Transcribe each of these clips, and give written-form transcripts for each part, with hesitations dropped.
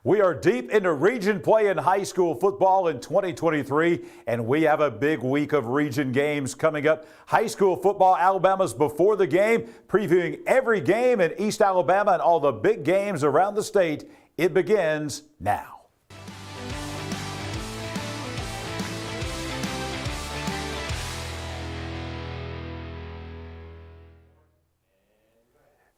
We are deep into region play in high school football in 2023, and we have a big week of region games coming up. High school football, Alabama's Before the Game, previewing every game in East Alabama and all the big games around the state. It begins now.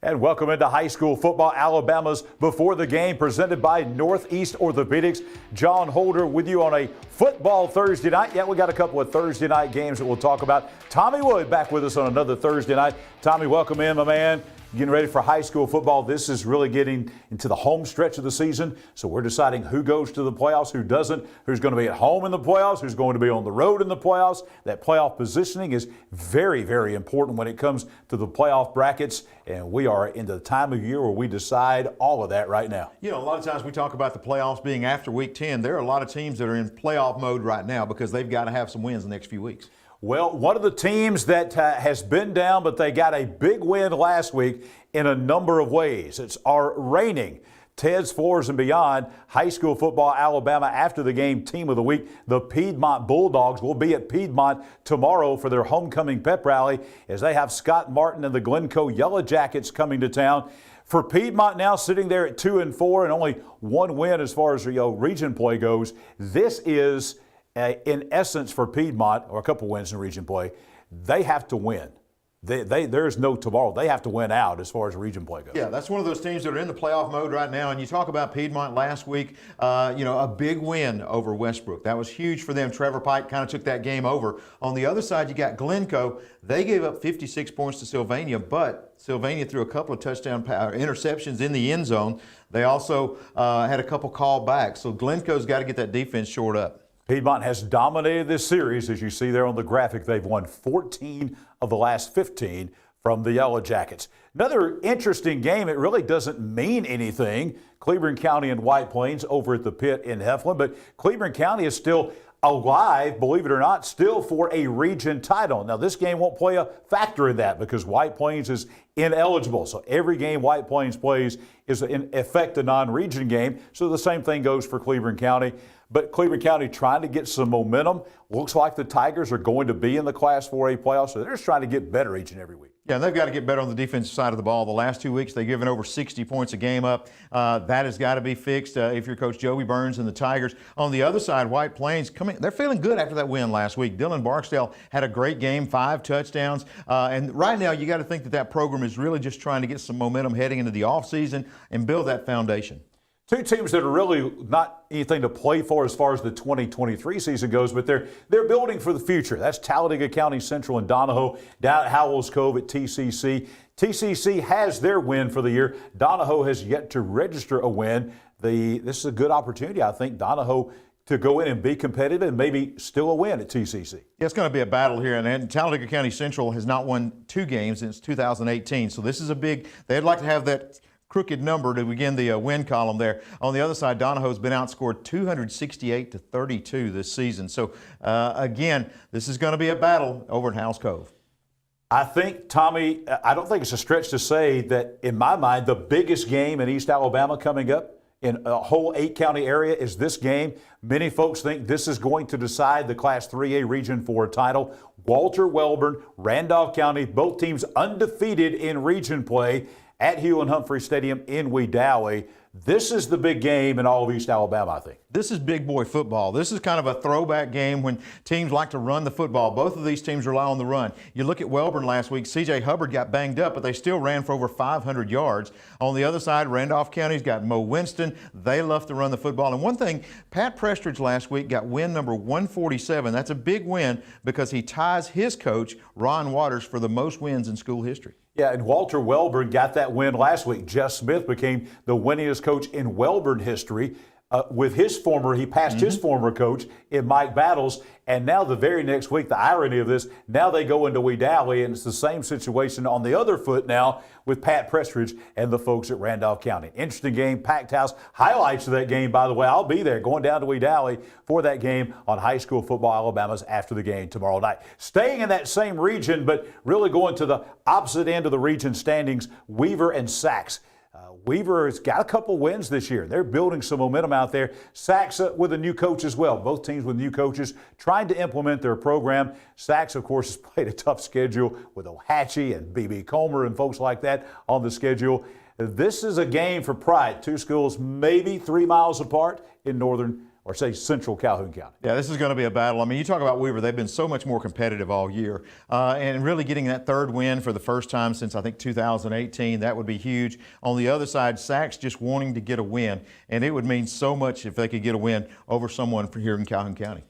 And welcome into high school football, Alabama's Before the Game, presented by Northeast Orthopedics. John Holder with you on a football Thursday night. Yeah, we got a couple of Thursday night games that we'll talk about. Tommy Wood back with us on another Thursday night. Tommy, welcome in, my man. Getting ready for high school football. This is really getting into the home stretch of the season. So we're deciding who goes to the playoffs, who doesn't, who's going to be at home in the playoffs, who's going to be on the road in the playoffs. That playoff positioning is very, very important when it comes to the playoff brackets. And we are in the time of year where we decide all of that right now. You know, a lot of times we talk about the playoffs being after week 10. There are a lot of teams that are in playoff mode right now because they've got to have some wins the next few weeks. Well, one of the teams that has been down, but they got a big win last week in a number of ways. It's our reigning Ted's Floors and Beyond High School Football Alabama After the Game Team of the Week. The Piedmont Bulldogs will be at Piedmont tomorrow for their homecoming pep rally as they have Scott Martin and the Glencoe Yellow Jackets coming to town. For Piedmont now sitting there at 2-4 and only one win as far as region play goes. This is in essence for Piedmont, or a couple wins in region play, they have to win. There's no tomorrow. They have to win out as far as region play goes. Yeah, that's one of those teams that are in the playoff mode right now. And you talk about Piedmont last week, a big win over Westbrook. That was huge for them. Trevor Pike kind of took that game over. On the other side, you got Glencoe. They gave up 56 points to Sylvania, but Sylvania threw a couple of touchdown interceptions in the end zone. They also had a couple called back. So Glencoe's got to get that defense shored up. Piedmont has dominated this series. As you see there on the graphic, they've won 14 of the last 15 from the Yellow Jackets. Another interesting game. It really doesn't mean anything. Cleburne County and White Plains over at the pit in Heflin, but Cleburne County is still alive, believe it or not, still for a region title. Now, this game won't play a factor in that because White Plains is ineligible. So every game White Plains plays is in effect a non-region game. So the same thing goes for Cleburne County. But Cleburne County trying to get some momentum. Looks like the Tigers are going to be in the Class 4A playoffs, so they're just trying to get better each and every week. Yeah, and they've got to get better on the defensive side of the ball. The last 2 weeks, they've given over 60 points a game up. That has got to be fixed if you're Coach Joey Burns and the Tigers. On the other side, White Plains, they're feeling good after that win last week. Dylan Barksdale had a great game, 5 touchdowns. And right now, you got to think that program is really just trying to get some momentum heading into the offseason and build that foundation. Two teams that are really not anything to play for as far as the 2023 season goes, but they're building for the future. That's Talladega County Central and Donahoe down at Howells Cove at TCC. TCC has their win for the year. Donahoe has yet to register a win. This is a good opportunity, I think, Donahoe to go in and be competitive and maybe still a win at TCC. Yeah, it's going to be a battle here, and Talladega County Central has not won 2 games since 2018, so this is a big – they'd like to have that crooked number to begin the win column there. On the other side, Donahoe's been outscored 268-32 this season. So, again, this is going to be a battle over at Howells Cove. I think, Tommy, I don't think it's a stretch to say that, in my mind, the biggest game in East Alabama coming up in a whole 8-county area is this game. Many folks think this is going to decide the Class 3A Region 4 title. Walter Welborn, Randolph County, both teams undefeated in region play at Hewlin-Humphrey Stadium in Wedowee. This is the big game in all of East Alabama, I think. This is big boy football. This is kind of a throwback game when teams like to run the football. Both of these teams rely on the run. You look at Welborn last week, C.J. Hubbard got banged up, but they still ran for over 500 yards. On the other side, Randolph County's got Mo Winston. They love to run the football. And one thing, Pat Prestridge last week got win number 147. That's a big win because he ties his coach, Ron Waters, for the most wins in school history. Yeah, and Walter Welborn got that win last week. Jess Smith became the winningest coach in Welborn history. With his he passed his former coach in Mike Battles, and now the very next week, the irony of this, now they go into Wedowee, and it's the same situation on the other foot now with Pat Prestridge and the folks at Randolph County. Interesting game, packed house. Highlights of that game, by the way, I'll be there going down to Wedowee for that game on High School Football Alabama's After the Game tomorrow night. Staying in that same region, but really going to the opposite end of the region standings, Weaver and Sachs. Weaver has got a couple wins this year. They're building some momentum out there. Saxa with a new coach as well. Both teams with new coaches trying to implement their program. Saxa, of course, has played a tough schedule with Ohatchee and B.B. Comer and folks like that on the schedule. This is a game for pride. Two schools maybe 3 miles apart in northern or say central Calhoun County. Yeah, this is going to be a battle. I mean, you talk about Weaver, they've been so much more competitive all year. And really getting that third win for the first time since, I think, 2018, that would be huge. On the other side, Sax just wanting to get a win. And it would mean so much if they could get a win over someone from here in Calhoun County.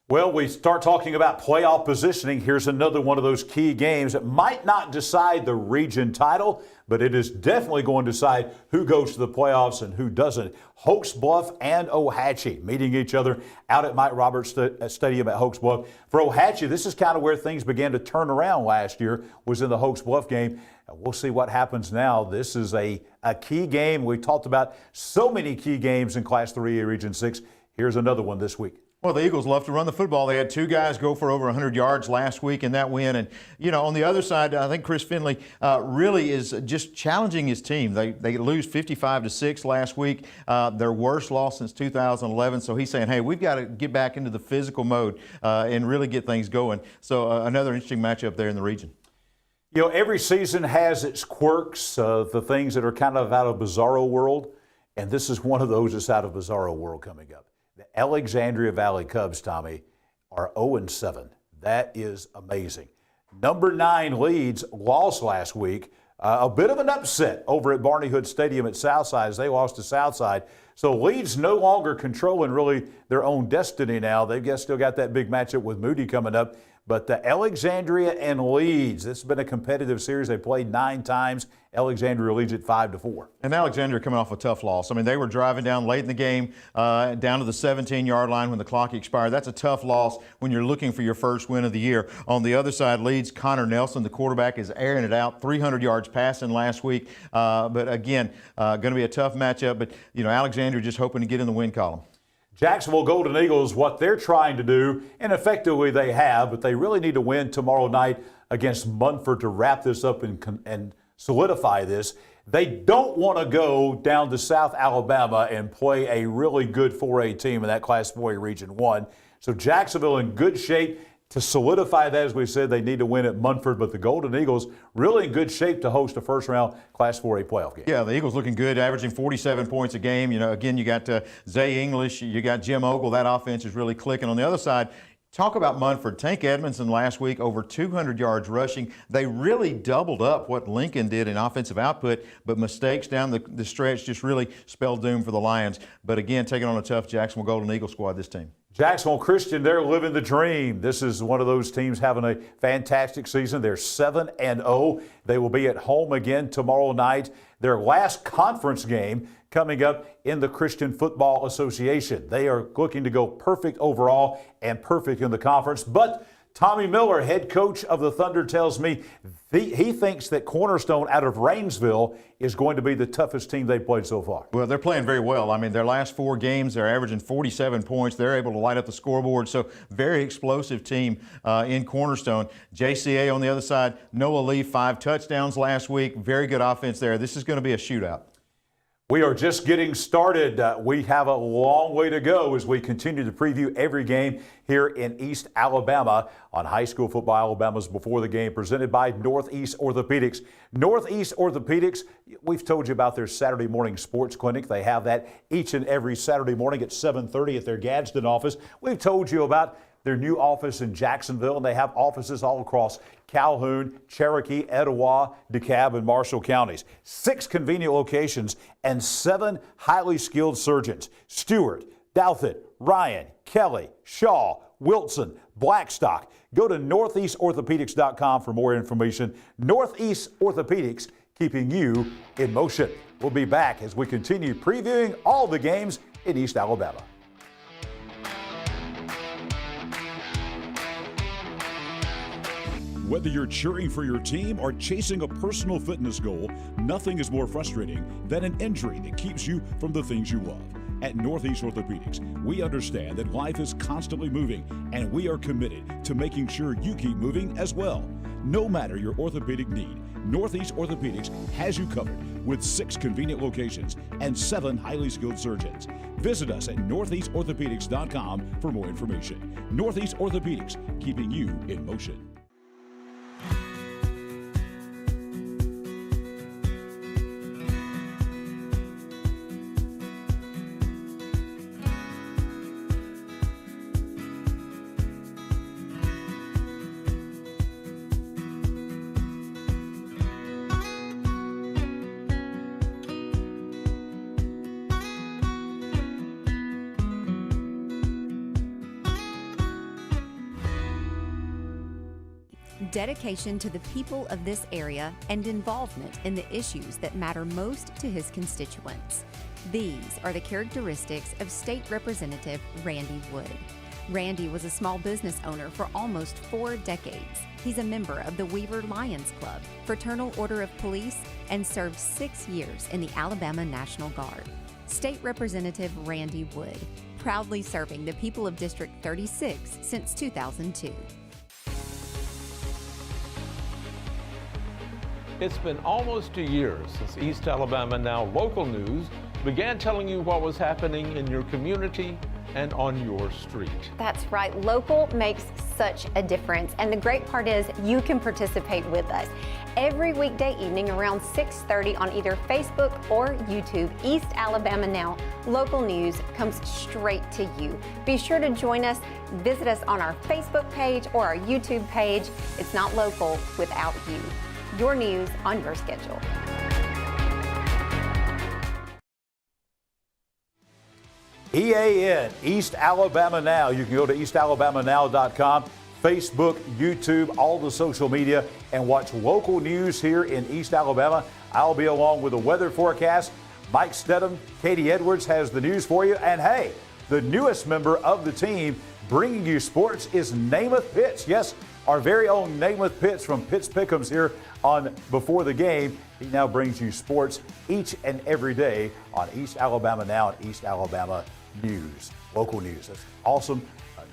Well, we start talking about playoff positioning. Here's another one of those key games that might not decide the region title, but it is definitely going to decide who goes to the playoffs and who doesn't. Hoax Bluff and Ohatchee meeting each other out at Mike Roberts Stadium at Hoax Bluff. For Ohatchee, this is kind of where things began to turn around last year, was in the Hoax Bluff game. We'll see what happens now. This is a key game. We talked about so many key games in Class 3A Region 6. Here's another one this week. Well, the Eagles love to run the football. They had two guys go for over 100 yards last week in that win. And, you know, on the other side, I think Chris Finley really is just challenging his team. They lose 55-6 last week, their worst loss since 2011. So he's saying, hey, we've got to get back into the physical mode and really get things going. So another interesting matchup there in the region. You know, every season has its quirks, the things that are kind of out of Bizarro world. And this is one of those that's out of Bizarro world coming up. The Alexandria Valley Cubs, Tommy, are 0-7. That is amazing. Number 9 Leeds lost last week. A bit of an upset over at Barney Hood Stadium at Southside as they lost to Southside. So Leeds no longer controlling really their own destiny now. They've still got that big matchup with Moody coming up. But the Alexandria and Leeds, this has been a competitive series. They played 9 times. Alexandria leads at 5-4. And Alexandria coming off a tough loss. I mean, they were driving down late in the game, down to the 17-yard line when the clock expired. That's a tough loss when you're looking for your first win of the year. On the other side, Leeds, Connor Nelson, the quarterback, is airing it out. 300 yards passing last week. But again, going to be a tough matchup. But, you know, Alexandria just hoping to get in the win column. Jacksonville Golden Eagles, what they're trying to do, and effectively they have, but they really need to win tomorrow night against Munford to wrap this up and solidify this. They don't want to go down to South Alabama and play a really good 4A team in that Class 4A Region 1. So Jacksonville in good shape to solidify that. As we said, they need to win at Munford, but the Golden Eagles really in good shape to host a first-round Class 4A playoff game. Yeah, the Eagles looking good, averaging 47 points a game. You know, again, you got Zay English, you got Jim Ogle. That offense is really clicking. On the other side, talk about Munford. Tank Edmondson last week, over 200 yards rushing. They really doubled up what Lincoln did in offensive output, but mistakes down the stretch just really spelled doom for the Lions. But again, taking on a tough Jacksonville Golden Eagle squad, this team. Jacksonville Christian, they're living the dream. This is one of those teams having a fantastic season. They're 7-0. They will be at home again tomorrow night. Their last conference game coming up in the Christian Football Association. They are looking to go perfect overall and perfect in the conference. But Tommy Miller, head coach of the Thunder, tells me he thinks that Cornerstone out of Rainsville is going to be the toughest team they've played so far. Well, they're playing very well. I mean, their last 4 games, they're averaging 47 points. They're able to light up the scoreboard. So, very explosive team in Cornerstone. JCA on the other side, Noah Lee, 5 touchdowns last week. Very good offense there. This is going to be a shootout. We are just getting started. We have a long way to go as we continue to preview every game here in East Alabama on High School Football Alabama's Before the Game, presented by Northeast Orthopedics. Northeast Orthopedics, we've told you about their Saturday morning sports clinic. They have that each and every Saturday morning at 7:30 at their Gadsden office. We've told you about their new office in Jacksonville, and they have offices all across Calhoun, Cherokee, Etowah, DeKalb, and Marshall counties. 6 convenient locations and 7 highly skilled surgeons. Stewart, Douthit, Ryan, Kelly, Shaw, Wilson, Blackstock. Go to northeastorthopedics.com for more information. Northeast Orthopedics, keeping you in motion. We'll be back as we continue previewing all the games in East Alabama. Whether you're cheering for your team or chasing a personal fitness goal, nothing is more frustrating than an injury that keeps you from the things you love. At Northeast Orthopedics, we understand that life is constantly moving, and we are committed to making sure you keep moving as well. No matter your orthopedic need, Northeast Orthopedics has you covered with 6 convenient locations and 7 highly skilled surgeons. Visit us at northeastorthopedics.com for more information. Northeast Orthopedics, keeping you in motion. Dedication to the people of this area and involvement in the issues that matter most to his constituents. These are the characteristics of State Representative Randy Wood. Randy was a small business owner for almost 4 decades. He's a member of the Weaver Lions Club, Fraternal Order of Police, and served 6 years in the Alabama National Guard. State Representative Randy Wood, proudly serving the people of District 36 since 2002. It's been almost a year since East Alabama Now Local News began telling you what was happening in your community and on your street. That's right. Local makes such a difference. And the great part is you can participate with us. Every weekday evening around 6:30 on either Facebook or YouTube, East Alabama Now Local News comes straight to you. Be sure to join us. Visit us on our Facebook page or our YouTube page. It's not local without you. Your news on your schedule. EAN, East Alabama Now. You can go to eastalabamanow.com, Facebook, YouTube, all the social media, and watch local news here in East Alabama. I'll be along with the weather forecast. Mike Stedham, Katie Edwards has the news for you. And hey, the newest member of the team bringing you sports is Namath Pitts. Yes, our very own Namath Pitts from Pitts Pick'ems here on Before the Game. He now brings you sports each and every day on East Alabama Now and East Alabama News, local news. That's awesome.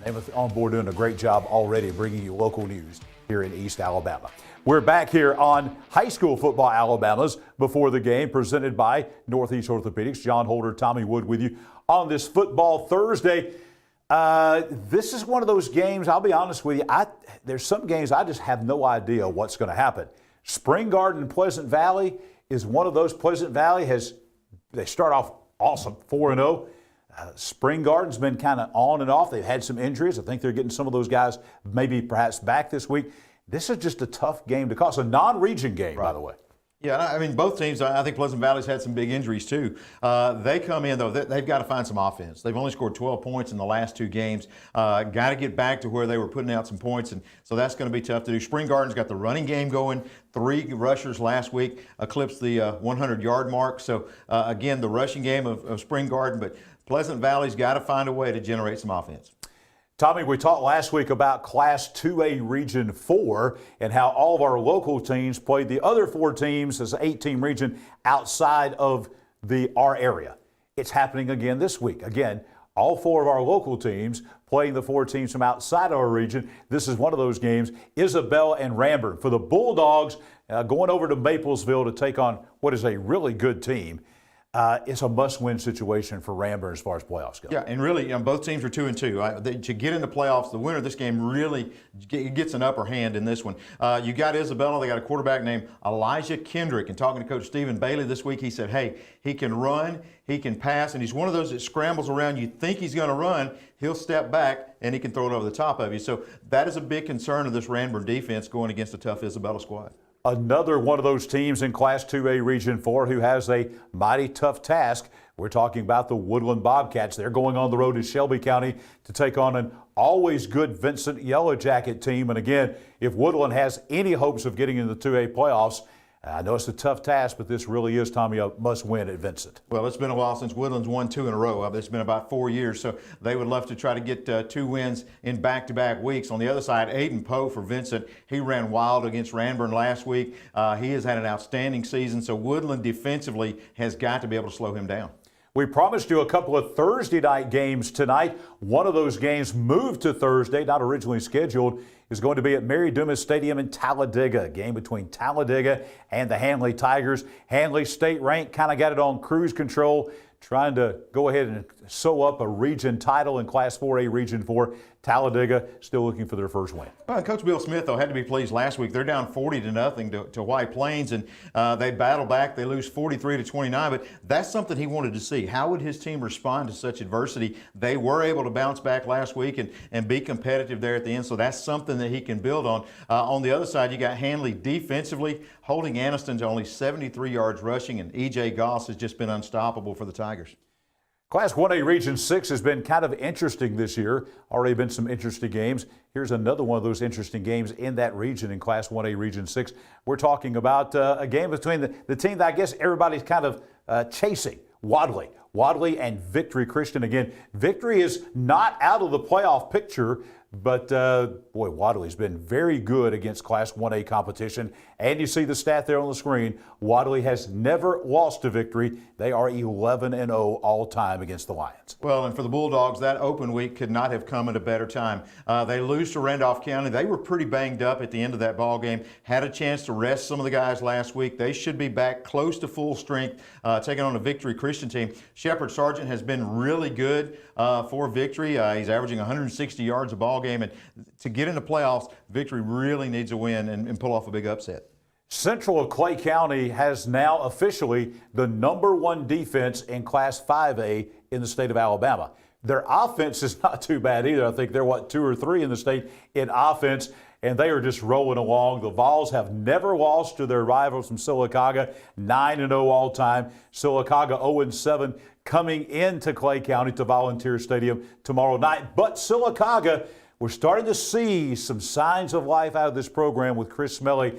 Namath on board doing a great job already bringing you local news here in East Alabama. We're back here on High School Football Alabama's Before the Game, presented by Northeast Orthopedics. John Holder, Tommy Wood with you on this Football Thursday. This is one of those games, I'll be honest with you, there's some games I just have no idea what's going to happen. Spring Garden and Pleasant Valley is one of those. Pleasant Valley they start off awesome, 4-0. Spring Garden's been kind of on and off. They've had some injuries. I think they're getting some of those guys maybe perhaps back this week. This is just a tough game to call. It's a non-region game, by the way. Yeah, I mean, both teams, I think Pleasant Valley's had some big injuries too. They come in, though, they've got to find some offense. They've only scored 12 points in the last 2 games. Got to get back to where they were putting out some points, and so that's going to be tough to do. Spring Garden's got the running game going. 3 rushers last week eclipsed the 100-yard mark. So, again, the rushing game of Spring Garden, but Pleasant Valley's got to find a way to generate some offense. Tommy, we talked last week about Class 2A Region 4 and how all of our local teams played the other 4 teams as an 8-team region outside of our area. It's happening again this week. Again, all 4 of our local teams playing the 4 teams from outside our region. This is one of those games. Isabella and Ranburne. For the Bulldogs, going over to Maplesville to take on what is a really good team. It's a must-win situation for Ranburne as far as playoffs go. Yeah, and really, both teams are 2-2. To get into playoffs, the winner of this game really gets an upper hand in this one. You got Isabella. They got a quarterback named Elijah Kendrick. And talking to Coach Stephen Bailey this week, he said, hey, he can run, he can pass, and he's one of those that scrambles around. You think he's going to run, he'll step back, and he can throw it over the top of you. So that is a big concern of this Ranburne defense going against a tough Isabella squad. Another one of those teams in Class 2A Region 4 who has a mighty tough task. We're talking about the Woodland Bobcats. They're going on the road to Shelby County to take on an always good Vincent Yellow Jacket team. And again, if Woodland has any hopes of getting into the 2A playoffs, I know it's a tough task, but this really is, Tommy, a must-win at Vincent. Well, it's been a while since Woodland's won 2 in a row. It's been about 4 years, so they would love to try to get 2 wins in back-to-back weeks. On the other side, Aiden Poe for Vincent. He ran wild against Ranburne last week. He has had an outstanding season, so Woodland defensively has got to be able to slow him down. We promised you a couple of Thursday night games tonight. One of those games moved to Thursday, not originally scheduled, is going to be at Mary Dumas Stadium in Talladega. A game between Talladega and the Handley Tigers. Handley, state ranked, kind of got it on cruise control, trying to go ahead and sew up a region title in Class 4A Region 4. Talladega still looking for their first win. Well, Coach Bill Smith, though, had to be pleased last week. They're down 40-0 to White Plains, and they battle back. They lose 43-29, but that's something he wanted to see. How would his team respond to such adversity? They were able to bounce back last week and be competitive there at the end, so that's something that he can build on. On the other side, you got Handley defensively holding Anniston to only 73 yards rushing, and E.J. Goss has just been unstoppable for the Tigers. Class 1A Region 6 has been kind of interesting this year. Already been some interesting games. Here's another one of those interesting games in that region in Class 1A Region 6. We're talking about a game between the team that I guess everybody's kind of chasing, Wadley. Wadley and Victory Christian. Again, Victory is not out of the playoff picture, but boy, Wadley's been very good against Class 1A competition. And you see the stat there on the screen. Wadley has never lost to Victory. They are 11-0 all time against the Lions. Well, and for the Bulldogs, that open week could not have come at a better time. They lose to Randolph County. They were pretty banged up at the end of that ball game. Had a chance to rest some of the guys last week. They should be back close to full strength, taking on a Victory Christian team. Shepard Sargent has been really good for Victory. He's averaging 160 yards a ball game, and to get into playoffs, Victory really needs a win and pull off a big upset. Central of Clay County has now officially the #1 defense in Class 5A in the state of Alabama. Their offense is not too bad either. I think they're, 2 or 3 in the state in offense, and they are just rolling along. The Vols have never lost to their rivals from Sylacauga, 9-0 all time. Sylacauga 0-7 coming into Clay County to Volunteer Stadium tomorrow night. But Sylacauga, we're starting to see some signs of life out of this program with Chris Smelly.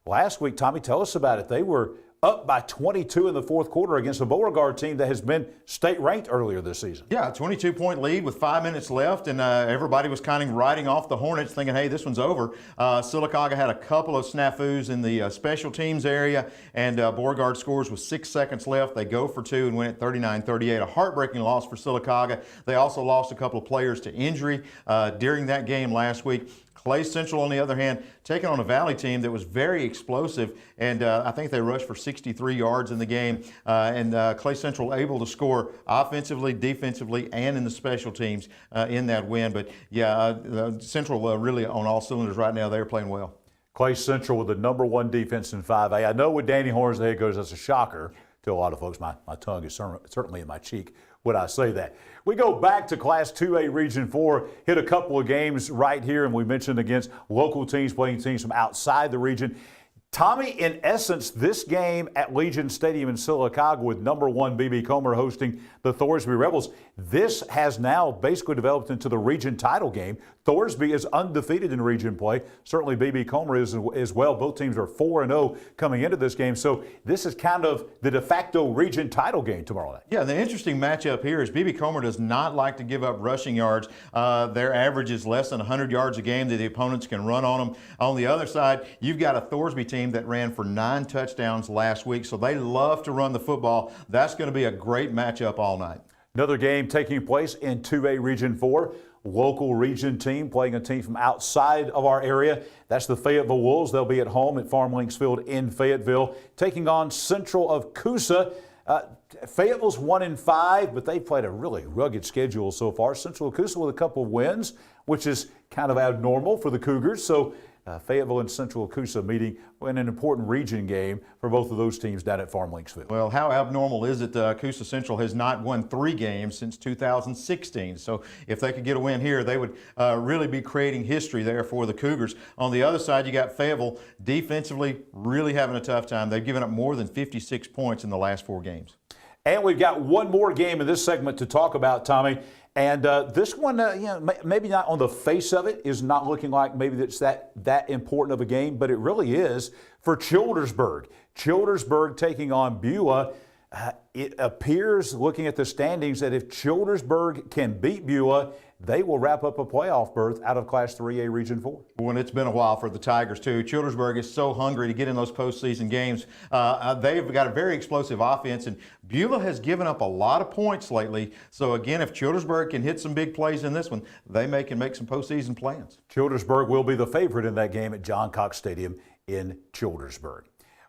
Last week, Tommy, tell us about it. They were up by 22 in the fourth quarter against a Beauregard team that has been state ranked earlier this season. Yeah, a 22-point lead with 5 minutes left, and everybody was kind of riding off the Hornets thinking, hey, this one's over. Sylacauga had a couple of snafus in the special teams area, and Beauregard scores with 6 seconds left. They go for 2 and win it 39-38. A heartbreaking loss for Sylacauga. They also lost a couple of players to injury during that game last week. Clay Central, on the other hand, taking on a Valley team that was very explosive, and I think they rushed for 63 yards in the game. Clay Central able to score offensively, defensively, and in the special teams in that win. But yeah, Central really on all cylinders right now. They're playing well. Clay Central with the #1 defense in 5A. I know with Danny Horns, the head coach, that's a shocker to a lot of folks. My tongue is certainly in my cheek when I say that. We go back to Class 2A Region 4, hit a couple of games right here, and we mentioned against local teams playing teams from outside the region. Tommy, in essence, this game at Legion Stadium in Sylacauga with #1 B.B. Comer hosting the Thorsby Rebels, this has now basically developed into the region title game. Thorsby is undefeated in region play. Certainly B.B. Comer is as well. Both teams are 4-0 coming into this game. So this is kind of the de facto region title game tomorrow night. Yeah, the interesting matchup here is B.B. Comer does not like to give up rushing yards. Their average is less than 100 yards a game that the opponents can run on them. On the other side, you've got a Thorsby team that ran for 9 touchdowns last week, so they love to run the football. That's going to be a great matchup all night. Another game taking place in 2A Region 4. Local region team playing a team from outside of our area. That's the Fayetteville Wolves. They'll be at home at Farm Links Field in Fayetteville, taking on Central of Coosa. Fayetteville's 1-5, but they've played a really rugged schedule so far. Central of Coosa with a couple of wins, which is kind of abnormal for the Cougars. So Fayetteville and Central Coosa meeting in an important region game for both of those teams down at Farm Links Field. Well, how abnormal is it Coosa Central has not won 3 games since 2016? So if they could get a win here, they would really be creating history there for the Cougars. On the other side, you got Fayetteville defensively really having a tough time. They've given up more than 56 points in the last 4 games. And we've got one more game in this segment to talk about, Tommy. And this one, maybe not on the face of it, is not looking like maybe it's that important of a game, but it really is for Childersburg. Childersburg taking on Beulah. it appears, looking at the standings, that if Childersburg can beat Beulah, they will wrap up a playoff berth out of Class 3A Region 4. When it's been a while for the Tigers, too. Childersburg is so hungry to get in those postseason games. They've got a very explosive offense, and Beulah has given up a lot of points lately. So, again, if Childersburg can hit some big plays in this one, they can make some postseason plans. Childersburg will be the favorite in that game at John Cox Stadium in Childersburg.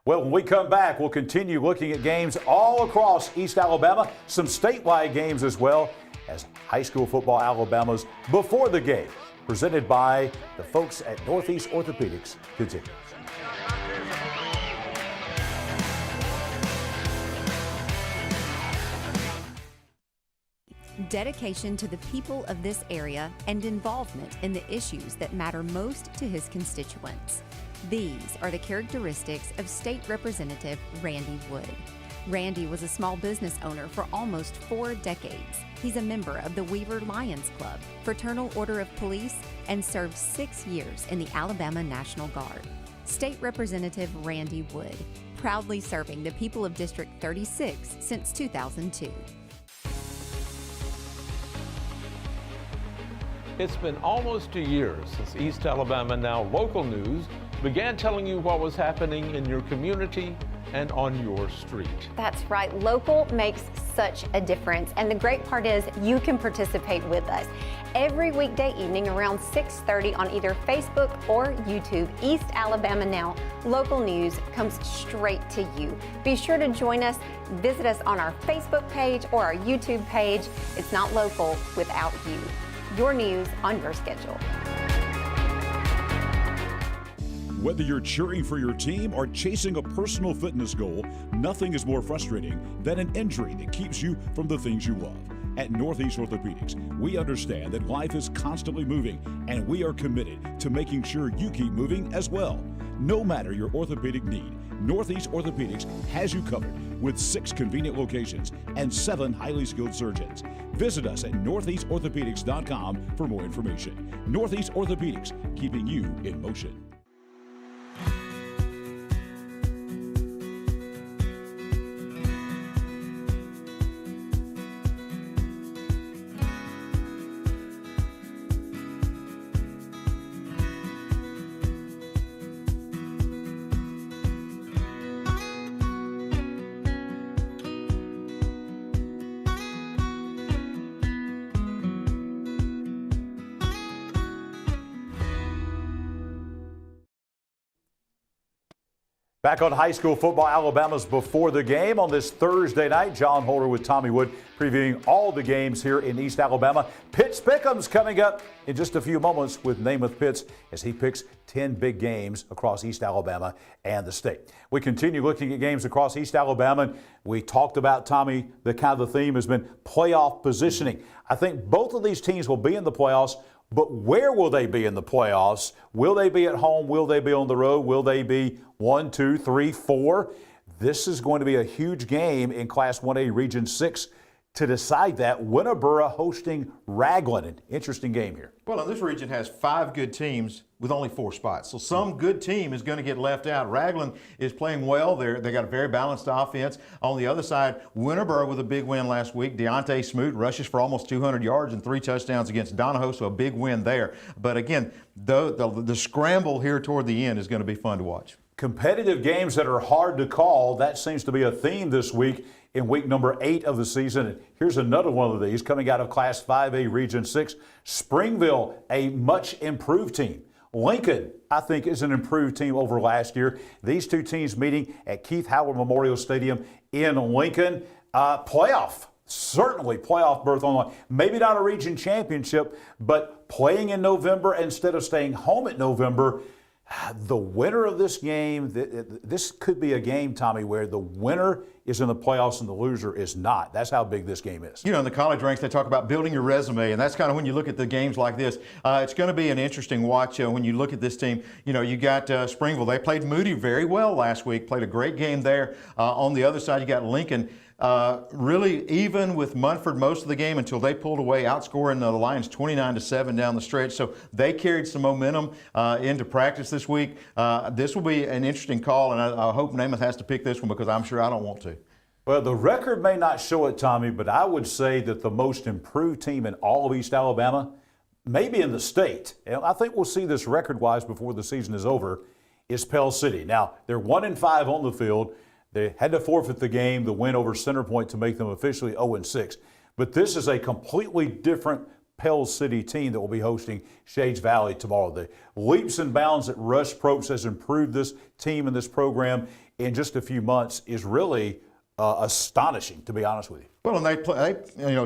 Well, when we come back, we'll continue looking at games all across East Alabama, some statewide games as well as high school football Alabama's Before the Game, presented by the folks at Northeast Orthopedics, continues. Dedication to the people of this area and involvement in the issues that matter most to his constituents. These are the characteristics of State Representative Randy Wood. Randy was a small business owner for almost 4 decades. He's a member of the Weaver Lions Club, Fraternal Order of Police, and served 6 years in the Alabama National Guard. State Representative Randy Wood, proudly serving the people of District 36 since 2002. It's been almost a year since East Alabama Now Local News began telling you what was happening in your community and on your street. That's right. Local makes such a difference. And the great part is you can participate with us. Every weekday evening around 6:30 on either Facebook or YouTube, East Alabama Now Local News comes straight to you. Be sure to join us. Visit us on our Facebook page or our YouTube page. It's not local without you. Your news on your schedule. Whether you're cheering for your team or chasing a personal fitness goal, nothing is more frustrating than an injury that keeps you from the things you love. At Northeast Orthopedics, we understand that life is constantly moving, and we are committed to making sure you keep moving as well. No matter your orthopedic need, Northeast Orthopedics has you covered with 6 convenient locations and 7 highly skilled surgeons. Visit us at northeastorthopedics.com for more information. Northeast Orthopedics, keeping you in motion. Back on high school football, Alabama's Before the Game on this Thursday night. John Holder with Tommy Wood previewing all the games here in East Alabama. Pitts Pickham's coming up in just a few moments with Namath Pitts as he picks 10 big games across East Alabama and the state. We continue looking at games across East Alabama. We talked about, Tommy, the theme has been playoff positioning. I think both of these teams will be in the playoffs. But where will they be in the playoffs? Will they be at home? Will they be on the road? Will they be 1, 2, 3, 4? This is going to be a huge game in Class 1A Region 6 to decide that. Winterboro hosting Ragland. An interesting game here. Well, this region has 5 good teams with only 4 spots. So some good team is going to get left out. Ragland is playing well. They got a very balanced offense. On the other side, Winterboro with a big win last week. Deontay Smoot rushes for almost 200 yards and 3 touchdowns against Donahoe, so a big win there. But again, the scramble here toward the end is going to be fun to watch. Competitive games that are hard to call. That seems to be a theme this week in week number 8 of the season. And here's another one of these coming out of Class 5A Region 6. Springville, a much improved team. Lincoln, I think, is an improved team over last year. These two teams meeting at Keith Howard Memorial Stadium in Lincoln. Certainly playoff berth on line. Maybe not a region championship, but playing in November instead of staying home at November. The winner of this game, this could be a game, Tommy, where the winner is in the playoffs and the loser is not. That's how big this game is. You know, in the college ranks, they talk about building your resume, and that's kind of when you look at the games like this. It's going to be an interesting watch when you look at this team. You know, you got Springville. They played Moody very well last week, played a great game there. On the other side, you got Lincoln. Really even with Munford most of the game until they pulled away, outscoring the Lions 29-7 down the stretch. So they carried some momentum into practice this week. This will be an interesting call, and I hope Namath has to pick this one because I'm sure I don't want to. Well, the record may not show it, Tommy, but I would say that the most improved team in all of East Alabama, maybe in the state, and I think we'll see this record-wise before the season is over, is Pell City. Now, they're 1-5 on the field. They had to forfeit the game, the win over Center Point, to make them officially 0-6. But this is a completely different Pell City team that will be hosting Shades Valley tomorrow. The leaps and bounds that Russ Probst has improved this team and this program in just a few months is really astonishing, to be honest with you. Well, and they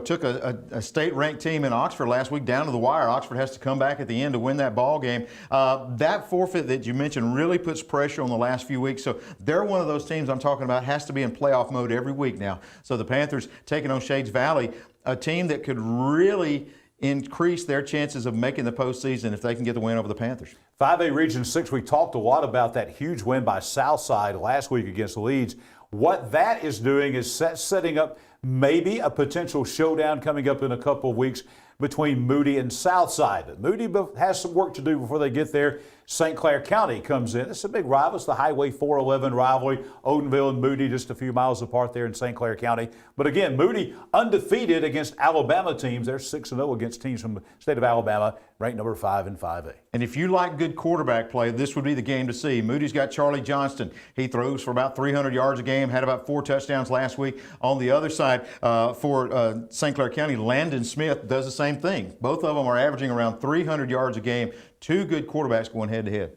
took a state-ranked team in Oxford last week down to the wire. Oxford has to come back at the end to win that ball game. That forfeit that you mentioned really puts pressure on the last few weeks. So they're one of those teams I'm talking about has to be in playoff mode every week now. So the Panthers taking on Shades Valley, a team that could really increase their chances of making the postseason if they can get the win over the Panthers. 5A Region 6, we talked a lot about that huge win by Southside last week against Leeds. What that is doing is setting up maybe a potential showdown coming up in a couple of weeks between Moody and Southside. Moody has some work to do before they get there. St. Clair County comes in. It's a big rival. It's the Highway 411 rivalry. Odenville and Moody just a few miles apart there in St. Clair County. But again, Moody undefeated against Alabama teams. They're 6-0 against teams from the state of Alabama, ranked number 5 in 5A. And if you like good quarterback play, this would be the game to see. Moody's got Charlie Johnston. He throws for about 300 yards a game, had about 4 touchdowns last week. On the other side, for St. Clair County, Landon Smith does the same thing. Both of them are averaging around 300 yards a game. 2 good quarterbacks going head-to-head.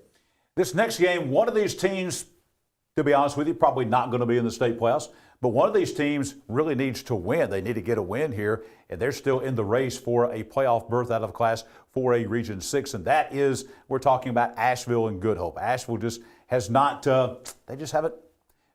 This next game, one of these teams, to be honest with you, probably not going to be in the state playoffs, but one of these teams really needs to win. They need to get a win here, and they're still in the race for a playoff berth out of Class 4A Region 6, and that is, we're talking about Asheville and Good Hope. Asheville just has not, they just haven't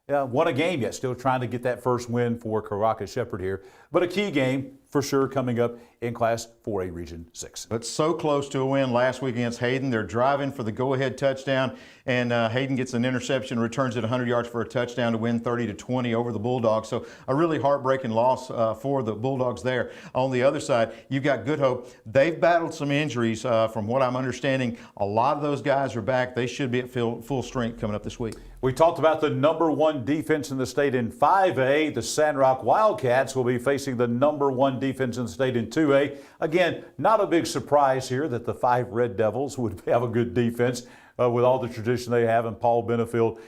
won a game yet. Still trying to get that first win for Caracas Shepherd here, but a key game for sure coming up in Class 4A Region 6. But so close to a win last week against Hayden. They're driving for the go-ahead touchdown, and Hayden gets an interception, returns it 100 yards for a touchdown to win 30-20 over the Bulldogs. So a really heartbreaking loss for the Bulldogs there. On the other side, you've got Good Hope. They've battled some injuries. From what I'm understanding, a lot of those guys are back. They should be at full strength coming up this week. We talked about the number 1 defense in the state in 5A. The Sandrock Wildcats will be facing the number 1 defense in the state in 2A. Again, not a big surprise here that the 5 Red Devils would have a good defense with all the tradition they have in Paul Benefield.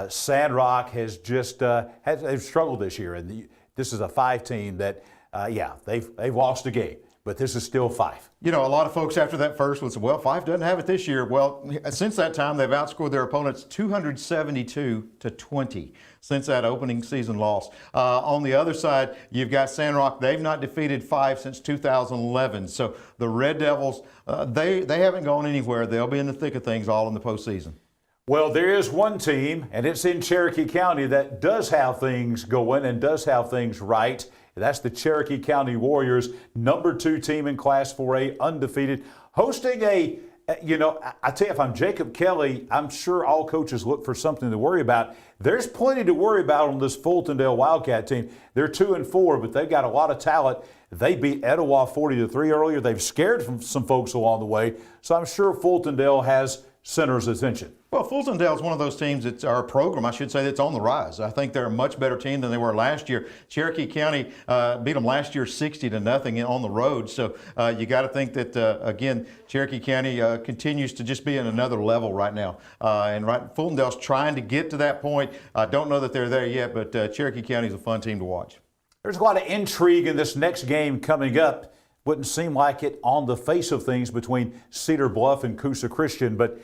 Sandrock has just they've struggled this year, and this is a 5 team that, they've lost a game. But this is still 5. You know, a lot of folks after that first would say, well, 5 doesn't have it this year. Well, since that time, they've outscored their opponents 272-20 since that opening season loss. On the other side, you've got Sandrock. They've not defeated 5 since 2011. So the Red Devils, they haven't gone anywhere. They'll be in the thick of things all in the postseason. Well, there is one team, and it's in Cherokee County, that does have things going and does have things right. That's the Cherokee County Warriors, number 2 team in Class 4A, undefeated, hosting I tell you, if I'm Jacob Kelly, I'm sure all coaches look for something to worry about. There's plenty to worry about on this Fultondale Wildcat team. They're 2-4, but they've got a lot of talent. They beat Etowah 40-3 earlier. They've scared some folks along the way, so I'm sure Fultondale has center's attention. Well, Fultondale is one of those teams that's our program, I should say, that's on the rise. I think they're a much better team than they were last year. Cherokee County beat them last year 60-0 on the road. So you got to think that, again, Cherokee County continues to just be in another level right now. Fultondale's trying to get to that point. I don't know that they're there yet, but Cherokee County is a fun team to watch. There's a lot of intrigue in this next game coming up. Wouldn't seem like it on the face of things between Cedar Bluff and Coosa Christian, but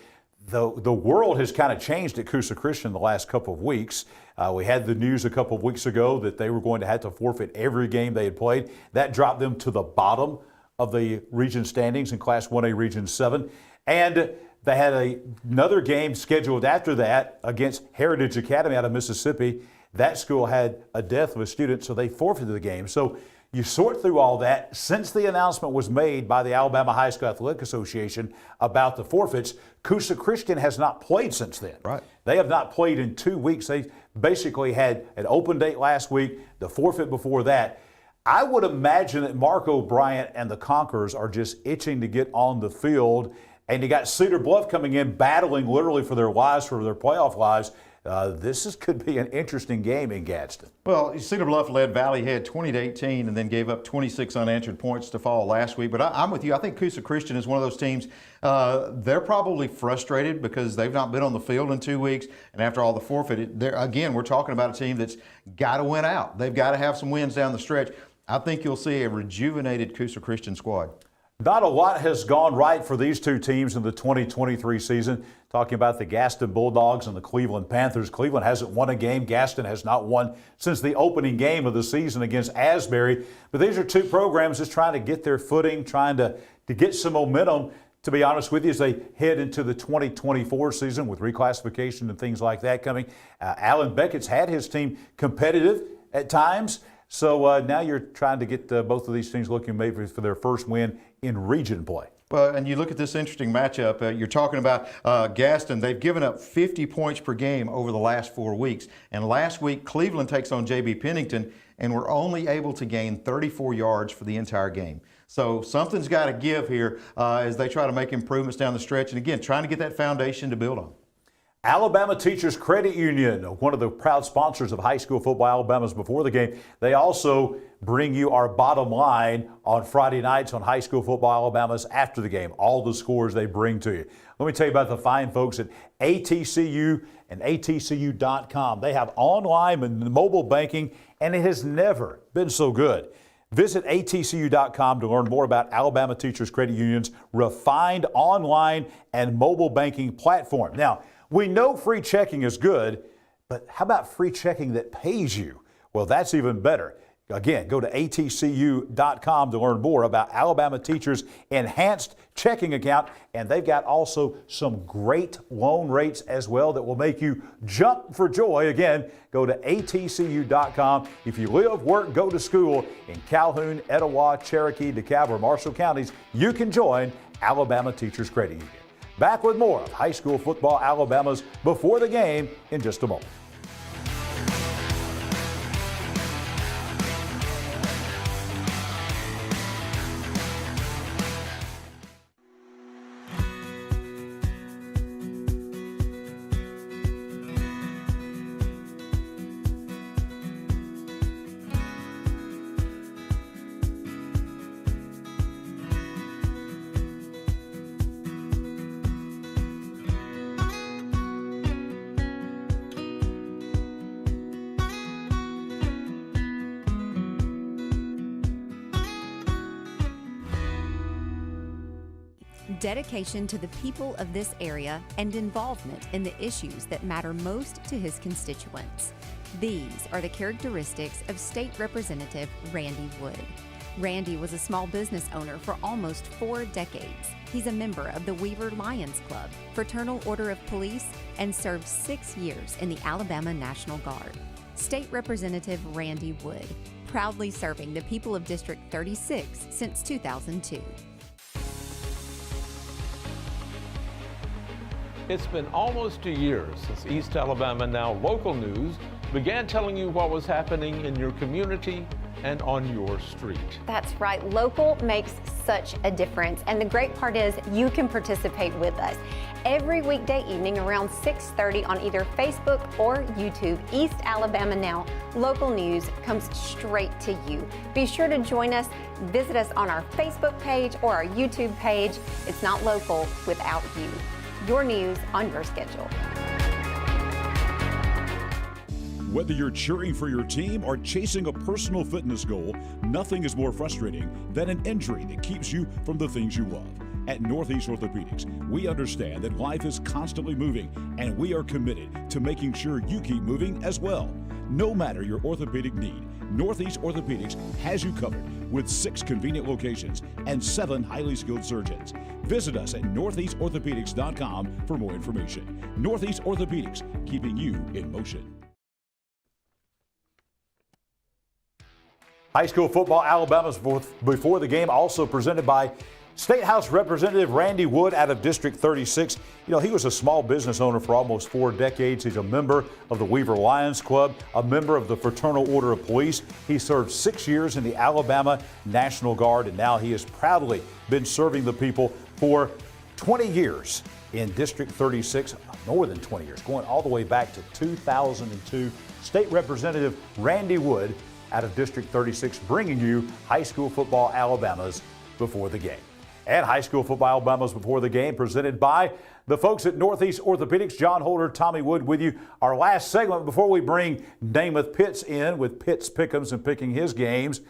the world has kind of changed at Coosa Christian the last couple of weeks. We had the news a couple of weeks ago that they were going to have to forfeit every game they had played. That dropped them to the bottom of the region standings in Class 1A Region 7. And they had another game scheduled after that against Heritage Academy out of Mississippi. That school had a death of a student, so they forfeited the game. So you sort through all that. Since the announcement was made by the Alabama High School Athletic Association about the forfeits, Coosa Christian has not played since then. Right. They have not played in 2 weeks. They basically had an open date last week, the forfeit before that. I would imagine that Marco Bryant and the Conquerors are just itching to get on the field. And you got Cedar Bluff coming in, battling literally for their lives, for their playoff lives. could be an interesting game in Gadsden. Well, Cedar Bluff led Valley Head 20-18 and then gave up 26 unanswered points to fall last week. But I'm with you. I think Coosa Christian is one of those teams. They're probably frustrated because they've not been on the field in 2 weeks. And after all the forfeited, again, we're talking about a team that's got to win out. They've got to have some wins down the stretch. I think you'll see a rejuvenated Coosa Christian squad. Not a lot has gone right for these two teams in the 2023 season. Talking about the Gaston Bulldogs and the Cleveland Panthers. Cleveland hasn't won a game. Gaston has not won since the opening game of the season against Asbury. But these are two programs just trying to get their footing, trying to get some momentum, to be honest with you, as they head into the 2024 season with reclassification and things like that coming. Alan Beckett's had his team competitive at times. So now you're trying to get both of these teams looking maybe for their first win in region play. Well, and you look at this interesting matchup. You're talking about Gaston. They've given up 50 points per game over the last 4 weeks. And last week, Cleveland takes on J.B. Pennington, and were only able to gain 34 yards for the entire game. So something's got to give here as they try to make improvements down the stretch. And again, trying to get that foundation to build on. Alabama Teachers Credit Union, one of the proud sponsors of high school football Alabama's Before the Game. They also bring you our bottom line on Friday nights on high school football Alabama's After the Game, all the scores they bring to you. Let me tell you about the fine folks at ATCU and ATCU.com. They have online and mobile banking, and it has never been so good. Visit ATCU.com to learn more about Alabama Teachers Credit Union's refined online and mobile banking platform. Now, we know free checking is good, but how about free checking that pays you? Well, that's even better. Again, go to ATCU.com to learn more about Alabama Teachers' enhanced checking account, and they've got also some great loan rates as well that will make you jump for joy. Again, go to ATCU.com. If you live, work, go to school in Calhoun, Etowah, Cherokee, DeKalb, or Marshall counties, you can join Alabama Teachers Credit Union. Back with more of high school football Alabama's Before the Game in just a moment. Dedication to the people of this area and involvement in the issues that matter most to his constituents. These are the characteristics of State Representative Randy Wood. Randy was a small business owner for almost 4 decades. He's a member of the Weaver Lions Club, Fraternal Order of Police, and served 6 years in the Alabama National Guard. State Representative Randy Wood, proudly serving the people of District 36 since 2002. It's been almost a year since East Alabama Now Local News began telling you what was happening in your community and on your street. That's right. Local makes such a difference. And the great part is you can participate with us. Every weekday evening around 6:30 on either Facebook or YouTube, East Alabama Now Local News comes straight to you. Be sure to join us. Visit us on our Facebook page or our YouTube page. It's not local without you. Your news on your schedule. Whether you're cheering for your team or chasing a personal fitness goal, nothing is more frustrating than an injury that keeps you from the things you love. At Northeast Orthopedics, we understand that life is constantly moving, and we are committed to making sure you keep moving as well. No matter your orthopedic need, Northeast Orthopedics has you covered with 6 convenient locations and 7 highly skilled surgeons. Visit us at northeastorthopedics.com for more information. Northeast Orthopedics, keeping you in motion. High school football Alabama's Before the Game, also presented by State House Representative Randy Wood out of District 36. You know, he was a small business owner for almost 4 decades. He's a member of the Weaver Lions Club, a member of the Fraternal Order of Police. He served 6 years in the Alabama National Guard, and now he has proudly been serving the people for 20 years in District 36, more than 20 years, going all the way back to 2002. State Representative Randy Wood out of District 36 bringing you High School Football Alabama's Before the Game. And High School Football Alabama's Before the Game presented by the folks at Northeast Orthopedics. John Holder, Tommy Wood with you. Our last segment before we bring Namath Pitts in with Pitts Pick'ems and picking his games.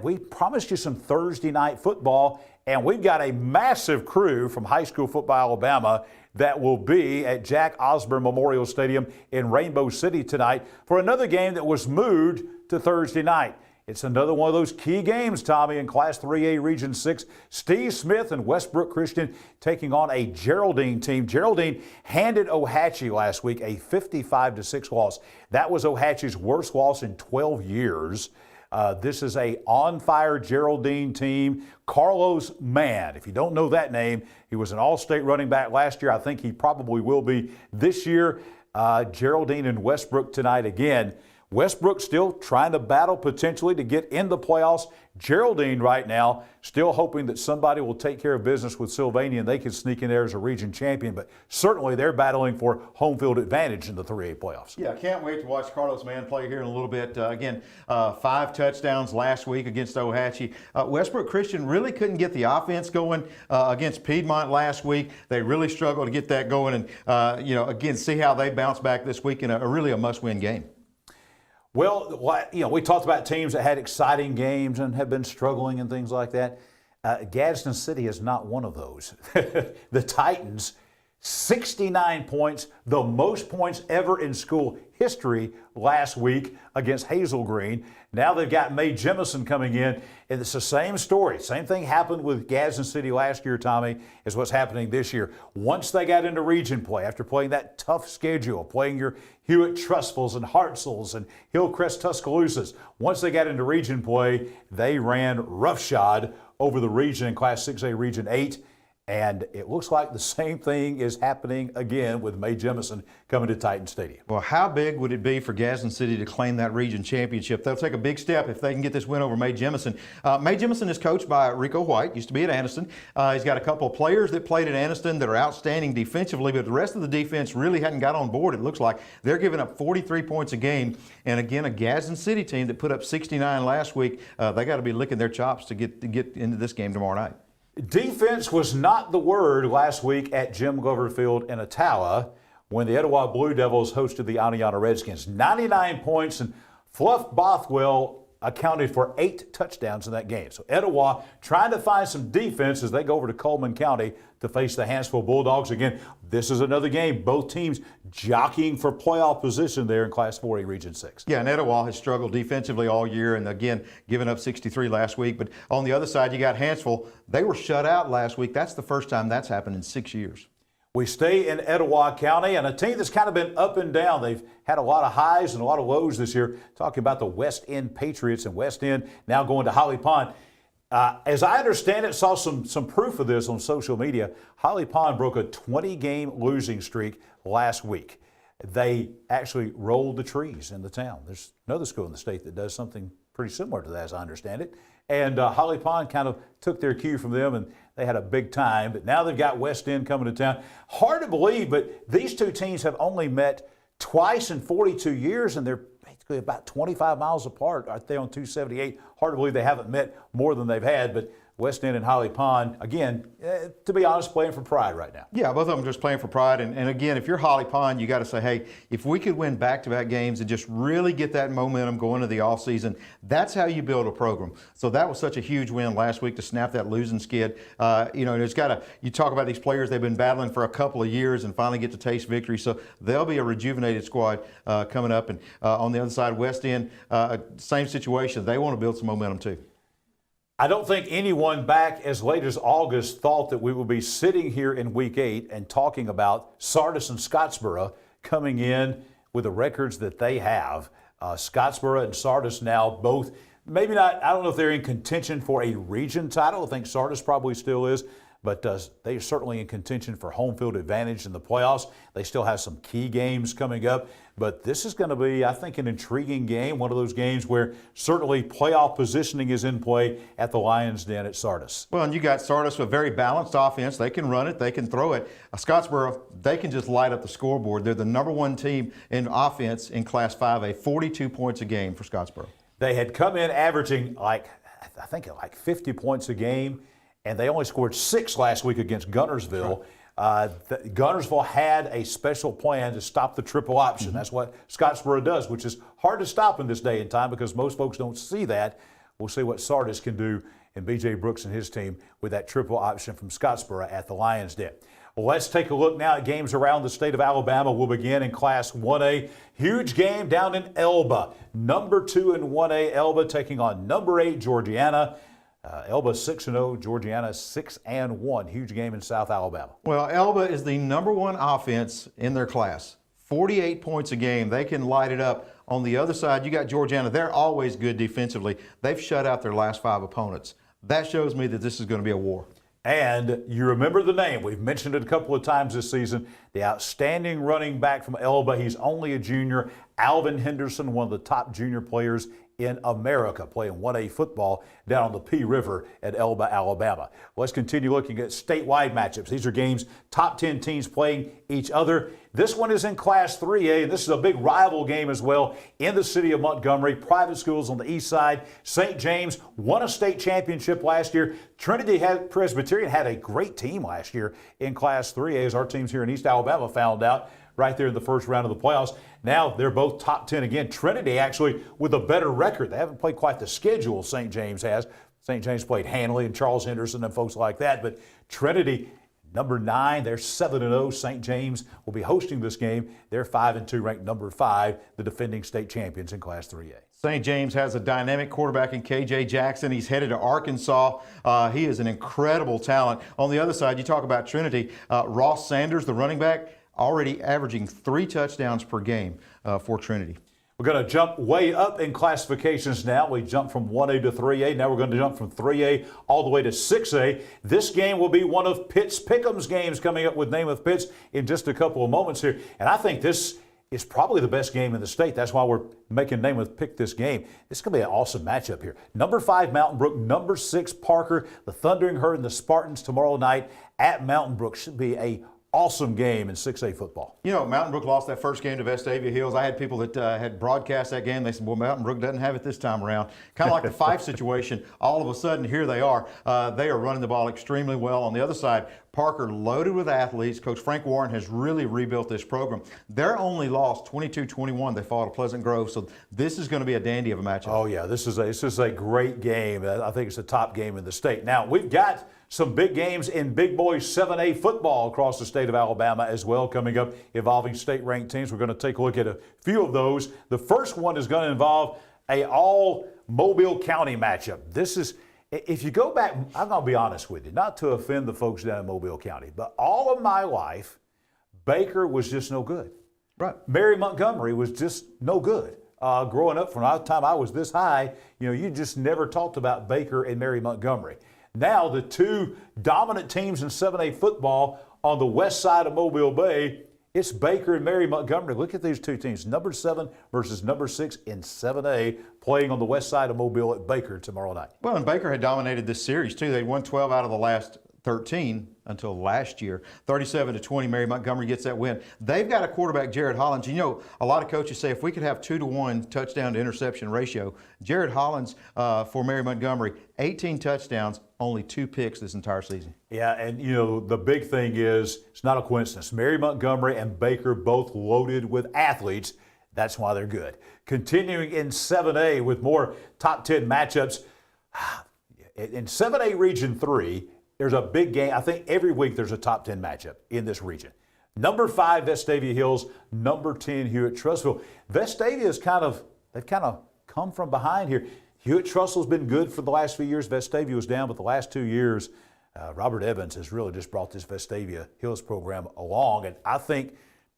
We promised you some Thursday night football, and we've got a massive crew from High School Football Alabama that will be at Jack Osborne Memorial Stadium in Rainbow City tonight for another game that was moved to Thursday night. It's another one of those key games, Tommy, in Class 3A Region 6. Steve Smith and Westbrook Christian taking on a Geraldine team. Geraldine handed Ohatchee last week a 55-6 loss. That was Ohatchee's worst loss in 12 years. This is a on-fire Geraldine team. Carlos Mann, if you don't know that name, he was an all-state running back last year. I think he probably will be this year. Geraldine and Westbrook tonight again. Westbrook still trying to battle potentially to get in the playoffs. Geraldine right now still hoping that somebody will take care of business with Sylvania and they can sneak in there as a region champion. But certainly they're battling for home field advantage in the 3A playoffs. Yeah, can't wait to watch Carlos Mann play here in a little bit. Again, 5 touchdowns last week against Ohatchee. Westbrook Christian really couldn't get the offense going against Piedmont last week. They really struggled to get that going. And, again, see how they bounce back this week in really a must-win game. Well, we talked about teams that had exciting games and have been struggling and things like that. Gadsden City is not one of those. The Titans, 69 points, the most points ever in school history last week against Hazel Green. Now they've got Mae Jemison coming in, and it's the same story. Same thing happened with Gadsden City last year, Tommy, is what's happening this year. Once they got into region play, after playing that tough schedule, playing your Hewitt Trustfulls and Hartsels and Hillcrest Tuscaloosas, once they got into region play, they ran roughshod over the region in Class 6A Region 8. And it looks like the same thing is happening again with Mae Jemison coming to Titan Stadium. Well, how big would it be for Gadsden City to claim that region championship? They'll take a big step if they can get this win over Mae Jemison. Mae Jemison is coached by Rico White, used to be at Anniston. He's got a couple of players that played at Anniston that are outstanding defensively, but the rest of the defense really hadn't got on board, it looks like. They're giving up 43 points a game. And again, a Gadsden City team that put up 69 last week, they got to be licking their chops to get into this game tomorrow night. Defense was not the word last week at Jim Glover Field in Ottawa when the Etowah Blue Devils hosted the Aniana Redskins. 99 points, and Fluff Bothwell accounted for 8 touchdowns in that game. So Etowah trying to find some defense as they go over to Coleman County to face the Hanceville Bulldogs. Again, this is another game. Both teams jockeying for playoff position there in Class 4A Region 6. Yeah, and Etowah has struggled defensively all year and, again, giving up 63 last week. But on the other side, you got Hanceville. They were shut out last week. That's the first time that's happened in 6 years. We stay in Etowah County, and a team that's kind of been up and down. They've had a lot of highs and a lot of lows this year. Talking about the West End Patriots, and West End now going to Holly Pond. As I understand it, saw some proof of this on social media. Holly Pond broke a 20-game losing streak last week. They actually rolled the trees in the town. There's another school in the state that does something pretty similar to that, as I understand it. And Holly Pond kind of took their cue from them, and they had a big time. But now they've got West End coming to town. Hard to believe, but these two teams have only met twice in 42 years, and they're basically about 25 miles apart right there on 278. Hard to believe they haven't met more than they've had, but West End and Holly Pond, again, to be honest, playing for pride right now. Yeah, both of them just playing for pride. And again, if you're Holly Pond, you got to say, hey, if we could win back-to-back games and just really get that momentum going into the offseason, that's how you build a program. So that was such a huge win last week to snap that losing skid. You talk about these players, they've been battling for a couple of years and finally get to taste victory. So they'll be a rejuvenated squad coming up. And on the other side, West End, same situation. They want to build some momentum too. I don't think anyone back as late as August thought that we would be sitting here in Week 8 and talking about Sardis and Scottsboro coming in with the records that they have. Scottsboro and Sardis now both, maybe not, I don't know if they're in contention for a region title. I think Sardis probably still is. but they are certainly in contention for home field advantage in the playoffs. They still have some key games coming up, but this is going to be, I think, an intriguing game, one of those games where certainly playoff positioning is in play at the Lions Den at Sardis. Well, and you got Sardis with a very balanced offense. They can run it, they can throw it. Scottsboro, they can just light up the scoreboard. They're the #1 team in offense in Class 5A, 42 points a game for Scottsboro. They had come in averaging like 50 points a game, and they only scored 6 last week against Guntersville. Guntersville had a special plan to stop the triple option. That's what Scottsboro does, which is hard to stop in this day and time because most folks don't see that. We'll see what Sardis can do and B.J. Brooks and his team with that triple option from Scottsboro at the Lions Den. Well, let's take a look now at games around the state of Alabama. We'll begin in Class 1A. Huge game down in Elba. #2 in 1A, Elba taking on #8 Georgiana. Elba 6-0, Georgiana 6-1. Huge game in South Alabama. Well, Elba is the #1 offense in their class. 48 points a game. They can light it up. On the other side, you got Georgiana. They're always good defensively. They've shut out their last 5 opponents. That shows me that this is going to be a war. And you remember the name. We've mentioned it a couple of times this season. The outstanding running back from Elba. He's only a junior. Alvin Henderson, one of the top junior players in America, playing 1A football down on the P River at Elba, Alabama. Let's continue looking at statewide matchups. These are games, top 10 teams playing each other. This one is in Class 3A, and this is a big rival game as well in the city of Montgomery. Private schools on the east side. St. James won a state championship last year. Trinity Presbyterian had a great team last year in Class 3A, as our teams here in East Alabama found out right there in the first round of the playoffs. Now they're both top 10 again. Trinity actually with a better record. They haven't played quite the schedule St. James has. St. James played Hanley and Charles Henderson and folks like that, but Trinity, #9, they're 7-0. St. James will be hosting this game. They're 5-2, ranked #5, the defending state champions in Class 3A. St. James has a dynamic quarterback in KJ Jackson. He's headed to Arkansas. He is an incredible talent. On the other side, you talk about Trinity. Ross Sanders, the running back, already averaging 3 touchdowns per game for Trinity. We're going to jump way up in classifications now. We jumped from 1A to 3A. Now we're going to jump from 3A all the way to 6A. This game will be one of Pitt's Pick'ems games coming up with Namath Pitts in just a couple of moments here. And I think this is probably the best game in the state. That's why we're making Namath pick this game. This is going to be an awesome matchup here. #5 Mountain Brook, #6 Parker, the Thundering Herd and the Spartans tomorrow night at Mountain Brook. Should be a awesome game in 6A football. You know, Mountain Brook lost that first game to Vestavia Hills. I had people that had broadcast that game. They said, well, Mountain Brook doesn't have it this time around. Kind of like the Fife situation. All of a sudden, here they are. They are running the ball extremely well. On the other side, Parker loaded with athletes. Coach Frank Warren has really rebuilt this program. Their only loss, 22-21. They fought at Pleasant Grove. So this is going to be a dandy of a matchup. Oh, yeah. This is a great game. I think it's the top game in the state. Now, we've got some big games in Big Boys 7A football across the state of Alabama as well coming up, involving state-ranked teams. We're going to take a look at a few of those. The first one is going to involve a all-Mobile County matchup. This is, if you go back, I'm going to be honest with you, not to offend the folks down in Mobile County, but all of my life, Baker was just no good. Right. Mary Montgomery was just no good. Growing up, from the time I was this high, you just never talked about Baker and Mary Montgomery. Now the two dominant teams in 7A football on the west side of Mobile Bay, it's Baker and Mary Montgomery. Look at these two teams, #7 versus #6 in 7A, playing on the west side of Mobile at Baker tomorrow night. Well, and Baker had dominated this series, too. They won 12 out of the last 13 until last year. 37-20, Mary Montgomery gets that win. They've got a quarterback, Jared Hollins. You know, a lot of coaches say if we could have 2-to-1 touchdown to interception ratio, Jared Hollins for Mary Montgomery, 18 touchdowns, only 2 picks this entire season. Yeah, and the big thing is, it's not a coincidence. Mary Montgomery and Baker both loaded with athletes. That's why they're good. Continuing in 7A with more top 10 matchups. In 7A Region 3, there's a big game. I think every week there's a top 10 matchup in this region. #5 Vestavia Hills, #10 Hewitt-Trussville. Vestavia's they've kind of come from behind here. Hewitt-Trussville's been good for the last few years. Vestavia was down, but the last 2 years, Robert Evans has really just brought this Vestavia Hills program along. And I think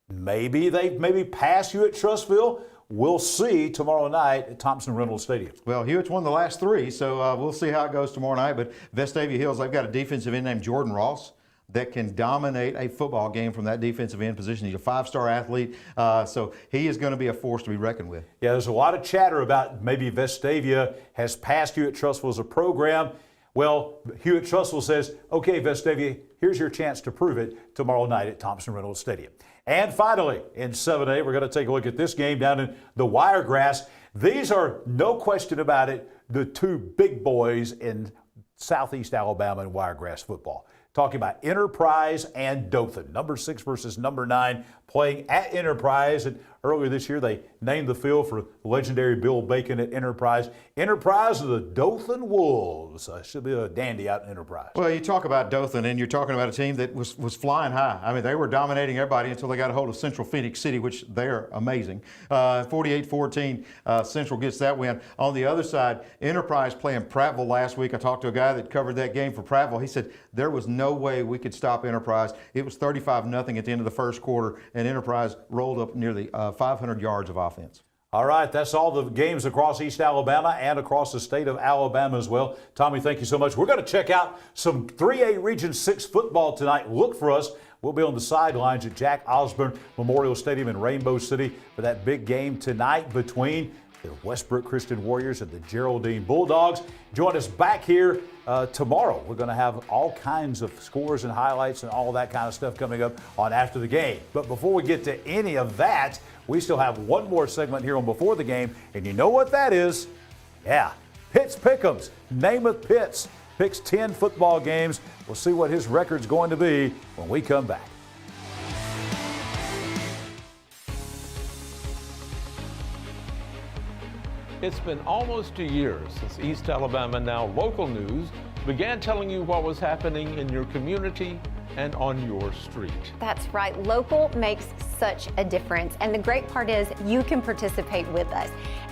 maybe they passed Hewitt-Trussville we'll see tomorrow night at Thompson Reynolds Stadium. Well, Hewitt's won the last three, so we'll see how it goes tomorrow night. But Vestavia Hills, they've got a defensive end named Jordan Ross that can dominate a football game from that defensive end position. He's a five-star athlete, so he is going to be a force to be reckoned with. Yeah, there's a lot of chatter about maybe Vestavia has passed Hewitt-Trussville as a program. Well, Hewitt-Trussville says, okay, Vestavia, here's your chance to prove it tomorrow night at Thompson Reynolds Stadium. And finally, in 7A, we're going to take a look at this game down in the Wiregrass. These are, no question about it, the two big boys in Southeast Alabama in Wiregrass football. Talking about Enterprise and Dothan. Number 6 versus number 9 playing at Enterprise. And earlier this year, they named the field for legendary Bill Bacon at Enterprise. Enterprise of the Dothan Wolves. Should be a dandy out in Enterprise. Well, you talk about Dothan, and you're talking about a team that was flying high. I mean, they were dominating everybody until they got a hold of Central Phoenix City, which they're amazing. 48-14, Central gets that win. On the other side, Enterprise playing Prattville last week. I talked to a guy that covered that game for Prattville. He said there was no way we could stop Enterprise. It was 35-0 at the end of the first quarter, and Enterprise rolled up nearly 500 yards of offense. All right, that's all the games across East Alabama and across the state of Alabama as well. Tommy, thank you so much. We're going to check out some 3A Region 6 football tonight. Look for us. We'll be on the sidelines at Jack Osborne Memorial Stadium in Rainbow City for that big game tonight between the Westbrook Christian Warriors and the Geraldine Bulldogs. Join us back here tomorrow. We're going to have all kinds of scores and highlights and all that kind of stuff coming up on After the Game. But before we get to any of that, we still have one more segment here on Before the Game, and you know what that is? Yeah, Pitts Pick'ems. Namath Pitts picks 10 football games. We'll see what his record's going to be when we come back. It's been almost a year since East Alabama Now Local News began telling you what was happening in your community and on your street. That's right. Local makes such a difference. And the great part is you can participate with us.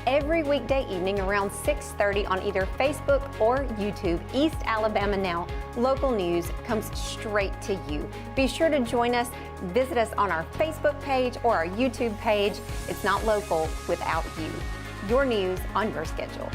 Every weekday evening around 6:30 on either Facebook or YouTube, East Alabama Now Local News comes straight to you. Be sure to join us. Visit us on our Facebook page or our YouTube page. It's not local without you. Your news on your schedule.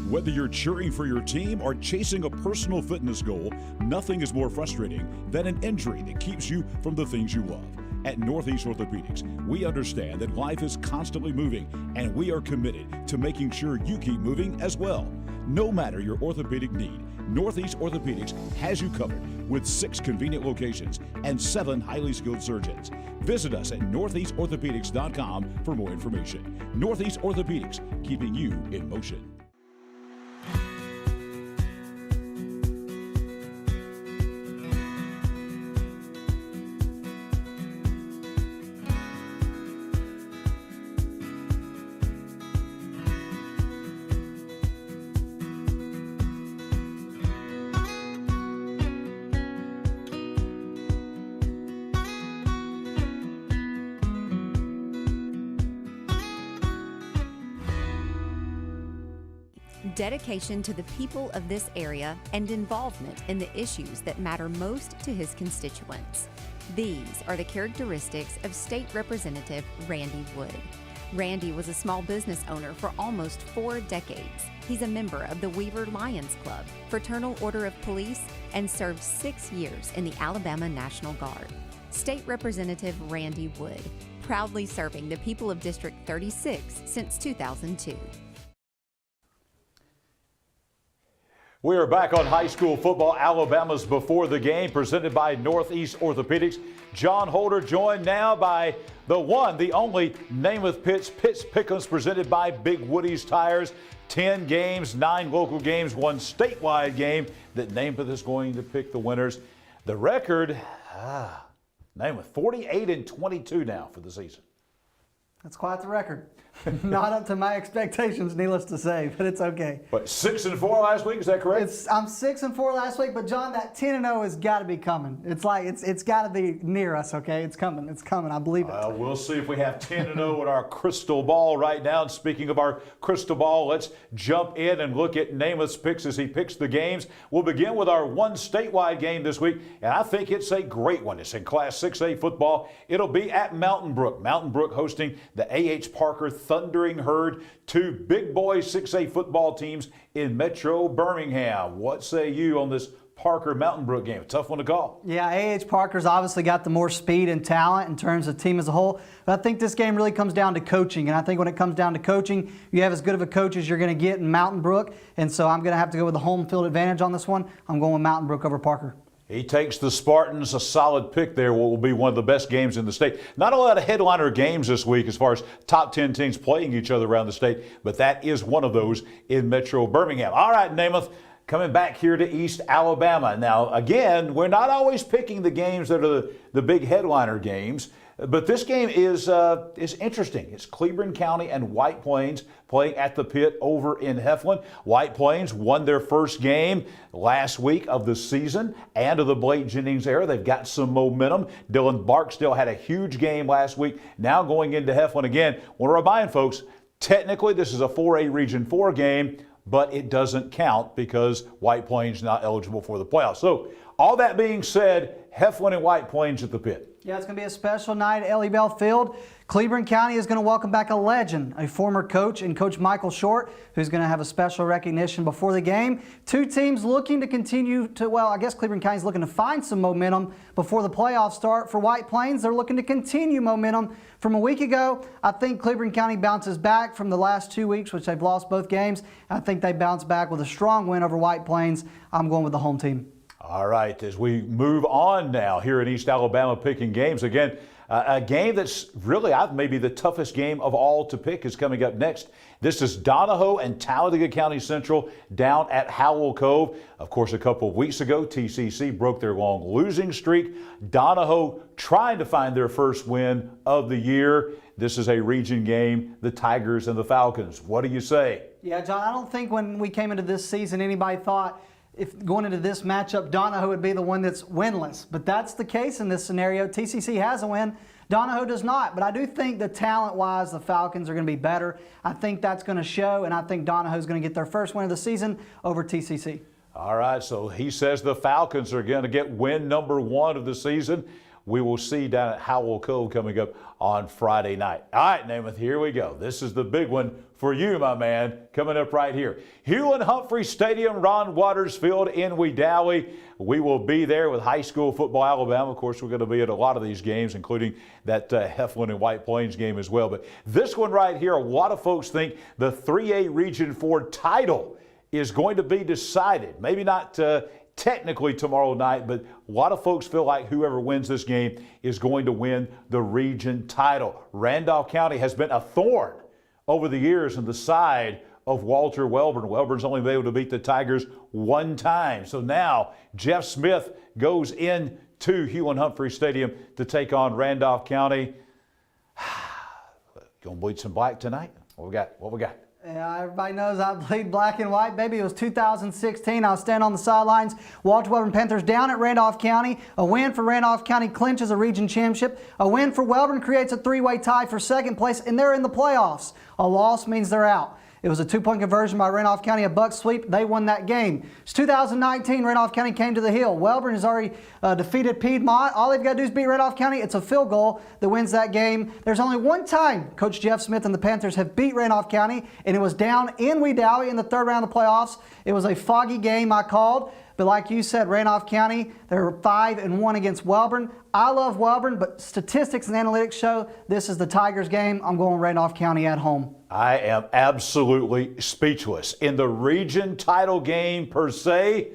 Whether you're cheering for your team or chasing a personal fitness goal, nothing is more frustrating than an injury that keeps you from the things you love. At Northeast Orthopedics, we understand that life is constantly moving, and we are committed to making sure you keep moving as well. No matter your orthopedic need, Northeast Orthopedics has you covered with 6 convenient locations and 7 highly skilled surgeons. Visit us at northeastorthopedics.com for more information. Northeast Orthopedics, keeping you in motion. Dedication to the people of this area and involvement in the issues that matter most to his constituents. These are the characteristics of State Representative Randy Wood. Randy was a small business owner for almost 4 decades. He's a member of the Weaver Lions Club, Fraternal Order of Police, and served 6 years in the Alabama National Guard. State Representative Randy Wood, proudly serving the people of District 36 since 2002. We are back on high school football. Alabama's Before the Game, presented by Northeast Orthopedics. John Holder, joined now by the one, the only Namath Pitts Pick'ems, presented by Big Woody's Tires. 10 games, 9 local games, 1 statewide game that Namath is going to pick the winners. The record, Namath 48-22 now for the season. That's quite the record. Not up to my expectations, needless to say, but it's okay. But 6-4 last week, is that correct? I'm 6-4 last week, but John, that 10-0 has got to be coming. It's like it's got to be near us. Okay, it's coming. It's coming. I believe it. We'll see if we have 10-0 in our crystal ball right now. And speaking of our crystal ball, let's jump in and look at Namath's picks as he picks the games. We'll begin with our one statewide game this week, and I think it's a great one. It's in Class 6A football. It'll be at Mountain Brook. Mountain Brook hosting the A.H. Parker Thundering Herd, two big boy 6A football teams in Metro Birmingham. What say you on this Parker Mountain Brook game? A tough one to call. Yeah, A.H. Parker's obviously got the more speed and talent in terms of team as a whole. But I think this game really comes down to coaching. And I think when it comes down to coaching, you have as good of a coach as you're going to get in Mountain Brook. And so I'm going to have to go with the home field advantage on this one. I'm going with Mountain Brook over Parker. He takes the Spartans, a solid pick there. What will be one of the best games in the state. Not a lot of headliner games this week as far as top 10 teams playing each other around the state, but that is one of those in Metro Birmingham. All right, Namath, coming back here to East Alabama. Now, again, we're not always picking the games that are the big headliner games, but this game is interesting. It's Cleburne County and White Plains playing at the Pit over in Heflin. White Plains won their first game last week of the season and of the Blake Jennings era. They've got some momentum. Dylan Barksdale had a huge game last week. Now going into Heflin again. Want to remind folks, technically this is a 4A Region 4 game, but it doesn't count because White Plains not eligible for the playoffs. So all that being said, Heflin and White Plains at the Pit. Yeah, it's going to be a special night at Ellie Bell Field. Cleburne County is going to welcome back a legend, a former coach, and Coach Michael Short, who's going to have a special recognition before the game. Two teams looking to continue to, well, I guess Cleburne County is looking to find some momentum before the playoffs start. For White Plains, they're looking to continue momentum from a week ago. I think Cleburne County bounces back from the last 2 weeks, which they've lost both games. I think they bounce back with a strong win over White Plains. I'm going with the home team. All right, as we move on now here in East Alabama picking games, again, a game that's really maybe the toughest game of all to pick is coming up next. This is Donahoe and Talladega County Central down at Howell Cove. Of course, a couple of weeks ago, TCC broke their long losing streak. Donahoe trying to find their first win of the year. This is a region game, the Tigers and the Falcons. What do you say? Yeah, John, I don't think when we came into this season anybody thought if going into this matchup, Donahoe would be the one that's winless. But that's the case in this scenario. TCC has a win. Donahoe does not. But I do think that talent-wise, the Falcons are going to be better. I think that's going to show, and I think Donahoe is going to get their first win of the season over TCC. All right, so he says the Falcons are going to get win number 1 of the season. We will see down at Howell Cove coming up on Friday night. All right, Namath, here we go. This is the big one for you, my man, coming up right here. Hewlin Humphrey Stadium, Ron Waters Field in Wedowee. We will be there with High School Football Alabama. Of course, we're going to be at a lot of these games, including that Heflin and White Plains game as well. But this one right here, a lot of folks think the 3A Region 4 title is going to be decided. Maybe not technically tomorrow night, but a lot of folks feel like whoever wins this game is going to win the region title. Randolph County has been a thorn over the years in the side of Walter Welborn. Welborn's only been able to beat the Tigers 1 time. So now Jeff Smith goes into Hewlin Humphrey Stadium to take on Randolph County. Gonna bleed some black tonight? What we got? Yeah, everybody knows I bleed black and white, baby. It was 2016. I was standing on the sidelines. Walter Welborn Panthers down at Randolph County. A win for Randolph County clinches a region championship. A win for Welborn creates a 3-way tie for second place, and they're in the playoffs. A loss means they're out. It was a 2-point conversion by Randolph County, a buck sweep. They won that game. It's 2019. Randolph County came to the hill. Welborn has already defeated Piedmont. All they've got to do is beat Randolph County. It's a field goal that wins that game. There's only one time Coach Jeff Smith and the Panthers have beat Randolph County, and it was down in Wedowee in the 3rd round of the playoffs. It was a foggy game I called. But like you said, Randolph County, they're 5-1 against Welborn. I love Welborn, but statistics and analytics show this is the Tigers game. I'm going Randolph County at home. I am absolutely speechless. In the region title game per se,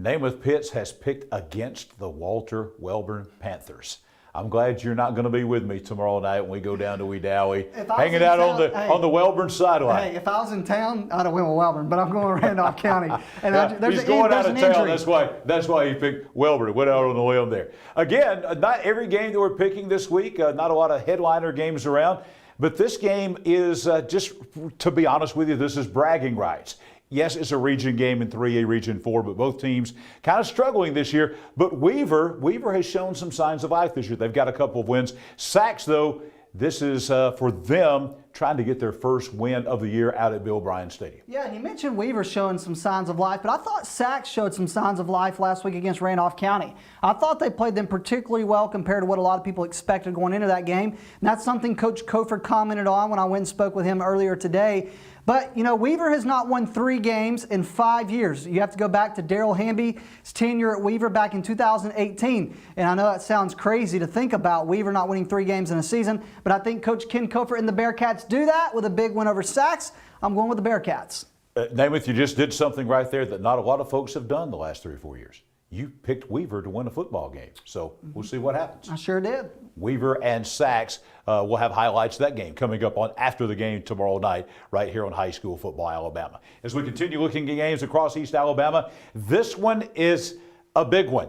Namath Pitts has picked against the Walter Welborn Panthers. I'm glad you're not going to be with me tomorrow night when we go down to Wedowee, hanging out on the Welborn sideline. Hey, if I was in town, I'd have went with Welborn, but I'm going to Randolph County. And he's going out of town. That's why he picked Welborn. Went out on the limb there. Again, not every game that we're picking this week. Not a lot of headliner games around. But this game is just, to be honest with you, this is bragging rights. Yes, it's a region game in 3A Region 4, but both teams kind of struggling this year. But Weaver has shown some signs of life this year. They've got a couple of wins. Sachs, though, this is for them trying to get their first win of the year out at Bill Bryan Stadium. Yeah, and you mentioned Weaver showing some signs of life, but I thought Sachs showed some signs of life last week against Randolph County. I thought they played them particularly well compared to what a lot of people expected going into that game. And that's something Coach Cofer commented on when I went and spoke with him earlier today. But, you know, Weaver has not won 3 games in 5 years. You have to go back to Daryl Hamby's tenure at Weaver back in 2018. And I know that sounds crazy to think about, Weaver not winning 3 games in a season, but I think Coach Ken Cofer and the Bearcats do that with a big win over Sachs. I'm going with the Bearcats. Namath, you just did something right there that not a lot of folks have done the last 3 or 4 years. You picked Weaver to win a football game. So we'll see what happens. I sure did. Weaver and Sachs will have highlights of that game coming up on after the game tomorrow night right here on High School Football Alabama. As we continue looking at games across East Alabama, this one is a big one.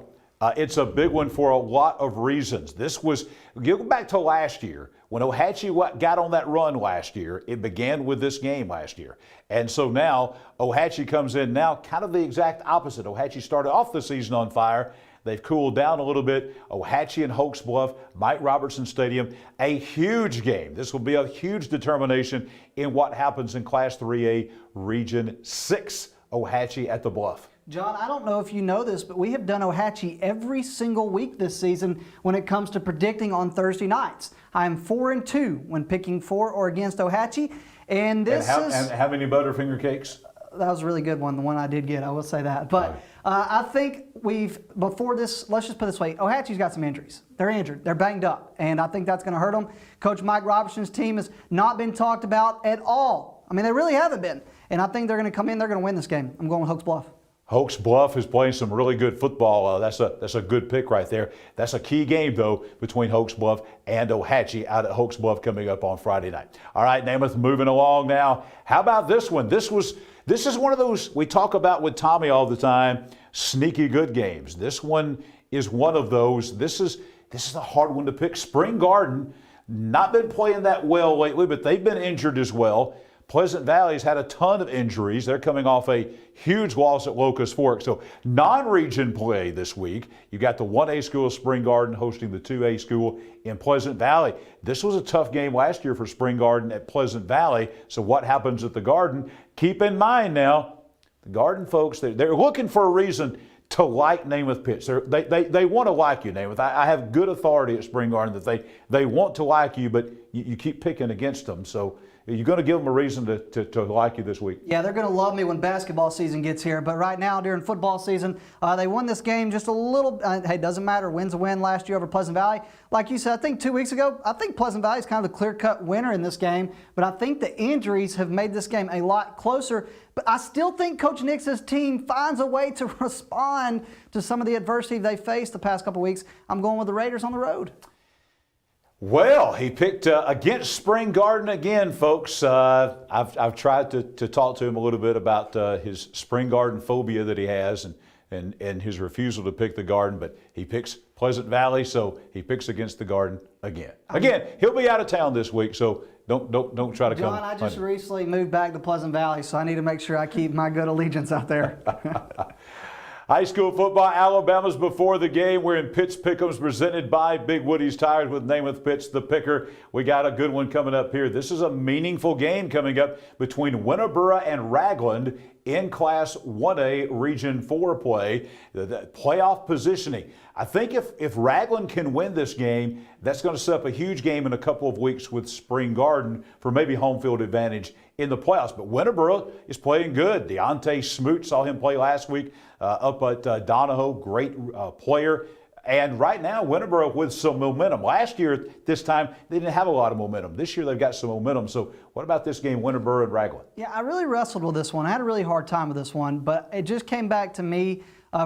It's a big one for a lot of reasons. This was, go back to last year, when Ohatchee got on that run last year, it began with this game last year. And so now Ohatchee comes in now kind of the exact opposite. Ohatchee started off the season on fire. They've cooled down a little bit. Ohatchee and Hoax Bluff, Mike Robertson Stadium, a huge game. This will be a huge determination in what happens in Class 3A Region 6. Ohatchee at the Bluff. John, I don't know if you know this, but we have done Ohatchee every single week this season when it comes to predicting on Thursday nights. I am 4-2 when picking for or against Ohatchee, and this and how many Butterfinger cakes? That was a really good one, the one I did get, I will say that. But I think before this, let's just put it this way, Ohatchee's got some injuries. They're injured, they're banged up, and I think that's going to hurt them. Coach Mike Robertson's team has not been talked about at all. I mean, they really haven't been. And I think they're going to come in, they're going to win this game. I'm going with Hoax Bluff. Hoax Bluff is playing some really good football. That's a good pick right there. That's a key game, though, between Hoax Bluff and Ohatchee out at Hoax Bluff coming up on Friday night. All right, Namath, moving along now. How about this one? This is one of those we talk about with Tommy all the time, sneaky good games. This one is one of those. This is a hard one to pick. Spring Garden, not been playing that well lately, but they've been injured as well. Pleasant Valley's had a ton of injuries. They're coming off a huge loss at Locust Fork. So non-region play this week. You got the 1A school, Spring Garden, hosting the 2A school in Pleasant Valley. This was a tough game last year for Spring Garden at Pleasant Valley. So what happens at the Garden? Keep in mind now, the Garden folks, they're looking for a reason to like Namath Pitts. They want to like you, Namath. I have good authority at Spring Garden that they want to like you, but you keep picking against them. So you're going to give them a reason to like you this week. Yeah, they're going to love me when basketball season gets here. But right now, during football season, they won this game just a little. Hey, doesn't matter. Win's a win last year over Pleasant Valley. Like you said, I think 2 weeks ago, I think Pleasant Valley is kind of the clear-cut winner in this game. But I think the injuries have made this game a lot closer. But I still think Coach Nix's team finds a way to respond to some of the adversity they faced the past couple weeks. I'm going with the Raiders on the road. Well, he picked against Spring Garden again, folks. I've tried to talk to him a little bit about his Spring Garden phobia that he has and his refusal to pick the Garden, but he picks Pleasant Valley, so he picks against the Garden again. Again, he'll be out of town this week, so don't try to come. John, I just recently moved back to Pleasant Valley, so I need to make sure I keep my good allegiance out there. High School Football Alabama's before the game. We're in Pitts Pick'ems presented by Big Woody's Tires with Namath Pitts, the picker. We got a good one coming up here. This is a meaningful game coming up between Winterboro and Ragland in Class 1A Region 4 play, the playoff positioning. I think if Ragland can win this game, that's going to set up a huge game in a couple of weeks with Spring Garden for maybe home field advantage in the playoffs. But Winterboro is playing good. Deontay Smoot, saw him play last week up at Donahoe, great player. And right now, Winterboro with some momentum. Last year, this time, they didn't have a lot of momentum. This year, they've got some momentum. So what about this game, Winterboro and Ragland? Yeah, I really wrestled with this one. I had a really hard time with this one, but it just came back to me,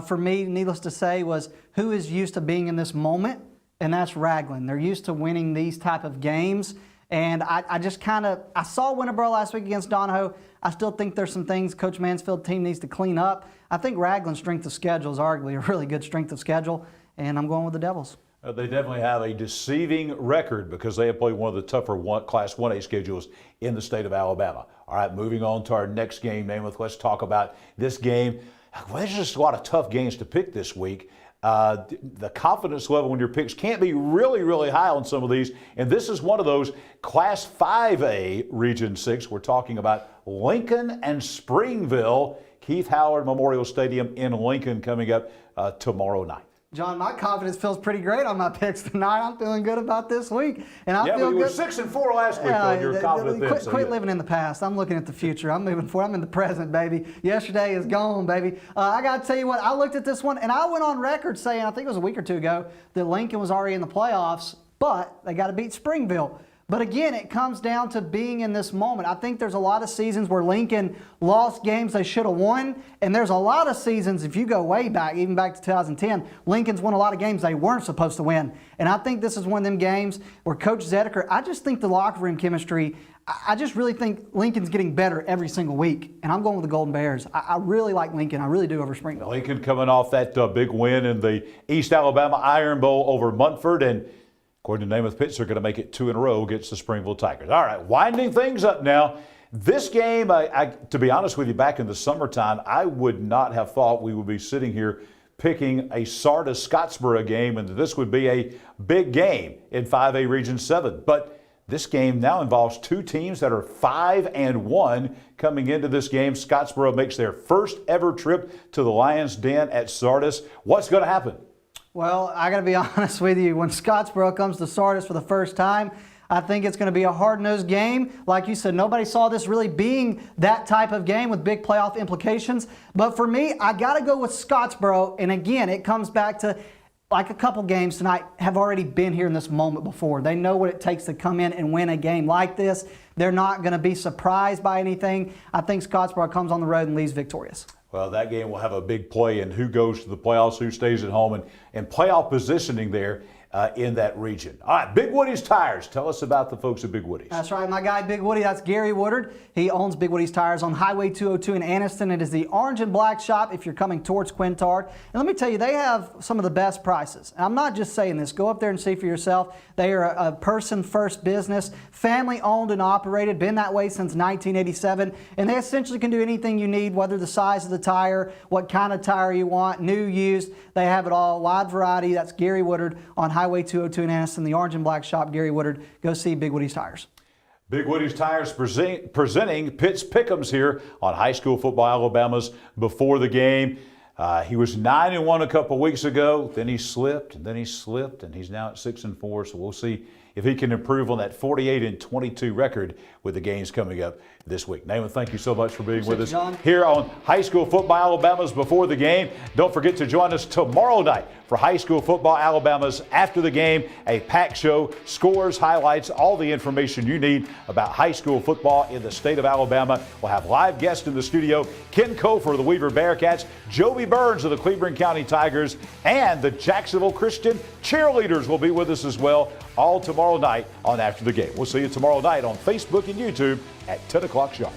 for me, needless to say, was who is used to being in this moment, and that's Ragland. They're used to winning these type of games. And I just I saw Winterboro last week against Donahoe. I still think there's some things Coach Mansfield's team needs to clean up. I think Ragland's strength of schedule is arguably a really good strength of schedule, and I'm going with the Devils. They definitely have a deceiving record because they have played one of the tougher Class 1A schedules in the state of Alabama. All right, moving on to our next game, Namath. Let's talk about this game. Well, there's just a lot of tough games to pick this week. The confidence level in your picks can't be really, really high on some of these. And this is one of those Class 5A Region 6. We're talking about Lincoln and Springville, Keith Howard Memorial Stadium in Lincoln coming up tomorrow night. John, my confidence feels pretty great on my picks tonight. I'm feeling good about this week, and I feel we good. were 6-4 last week. Though. You're confident then. Quit living in the past. I'm looking at the future. I'm moving forward. I'm in the present, baby. Yesterday is gone, baby. I got to tell you what. I looked at this one, and I went on record saying, I think it was a week or two ago, that Lincoln was already in the playoffs, but they got to beat Springville. But again, it comes down to being in this moment. I think there's a lot of seasons where Lincoln lost games they should have won. And there's a lot of seasons, if you go way back, even back to 2010, Lincoln's won a lot of games they weren't supposed to win. And I think this is one of them games where Coach Zediker, I just think the locker room chemistry, I just really think Lincoln's getting better every single week. And I'm going with the Golden Bears. I really like Lincoln. I really do over Springville. Lincoln coming off that big win in the East Alabama Iron Bowl over Munford. And according to Namath Pitts, they're going to make it 2 in a row against the Springville Tigers. All right, winding things up now. This game, to be honest with you, back in the summertime, I would not have thought we would be sitting here picking a Sardis-Scottsboro game and that this would be a big game in 5A Region 7. But this game now involves 2 teams that are 5-1 coming into this game. Scottsboro makes their first ever trip to the Lions Den at Sardis. What's going to happen? Well, I got to be honest with you. When Scottsboro comes to Sardis for the first time, I think it's going to be a hard-nosed game. Like you said, nobody saw this really being that type of game with big playoff implications. But for me, I got to go with Scottsboro. And again, it comes back to like a couple games tonight have already been here in this moment before. They know what it takes to come in and win a game like this. They're not going to be surprised by anything. I think Scottsboro comes on the road and leaves victorious. Well, that game will have a big play in who goes to the playoffs, who stays at home, and playoff positioning there in that region. All right, Big Woody's Tires. Tell us about the folks at Big Woody's. That's right, my guy Big Woody. That's Gary Woodard. He owns Big Woody's Tires on Highway 202 in Anniston. It is the orange and black shop if you're coming towards Quintard. And let me tell you, they have some of the best prices. And I'm not just saying this. Go up there and see for yourself. They are a person-first business, family-owned and operated, been that way since 1987. And they essentially can do anything you need, whether the size of the tire, what kind of tire you want, new, used. They have it all, wide variety. That's Gary Woodard on Highway 202 in Anniston, the orange and black shop, Gary Woodard. Go see Big Woody's Tires. Big Woody's Tires presenting Pitts Pick'ems here on High School Football Alabama's Before the Game. He was 9-1 a couple weeks ago. Then he slipped, and and he's now at 6-4. So we'll see if he can improve on that 48-22 record with the games coming up this week. Namath, thank you so much for being with us John. here on High School Football Alabama's Before the Game. Don't forget to join us tomorrow night for High School Football Alabama's After the Game, a packed show, scores, highlights, all the information you need about high school football in the state of Alabama. We'll have live guests in the studio, Ken Kofor of the Weaver Bearcats, Joby Burns of the Cleveland County Tigers, and the Jacksonville Christian Cheerleaders will be with us as well, all tomorrow night on After the Game. We'll see you tomorrow night on Facebook and YouTube at 10 o'clock sharp.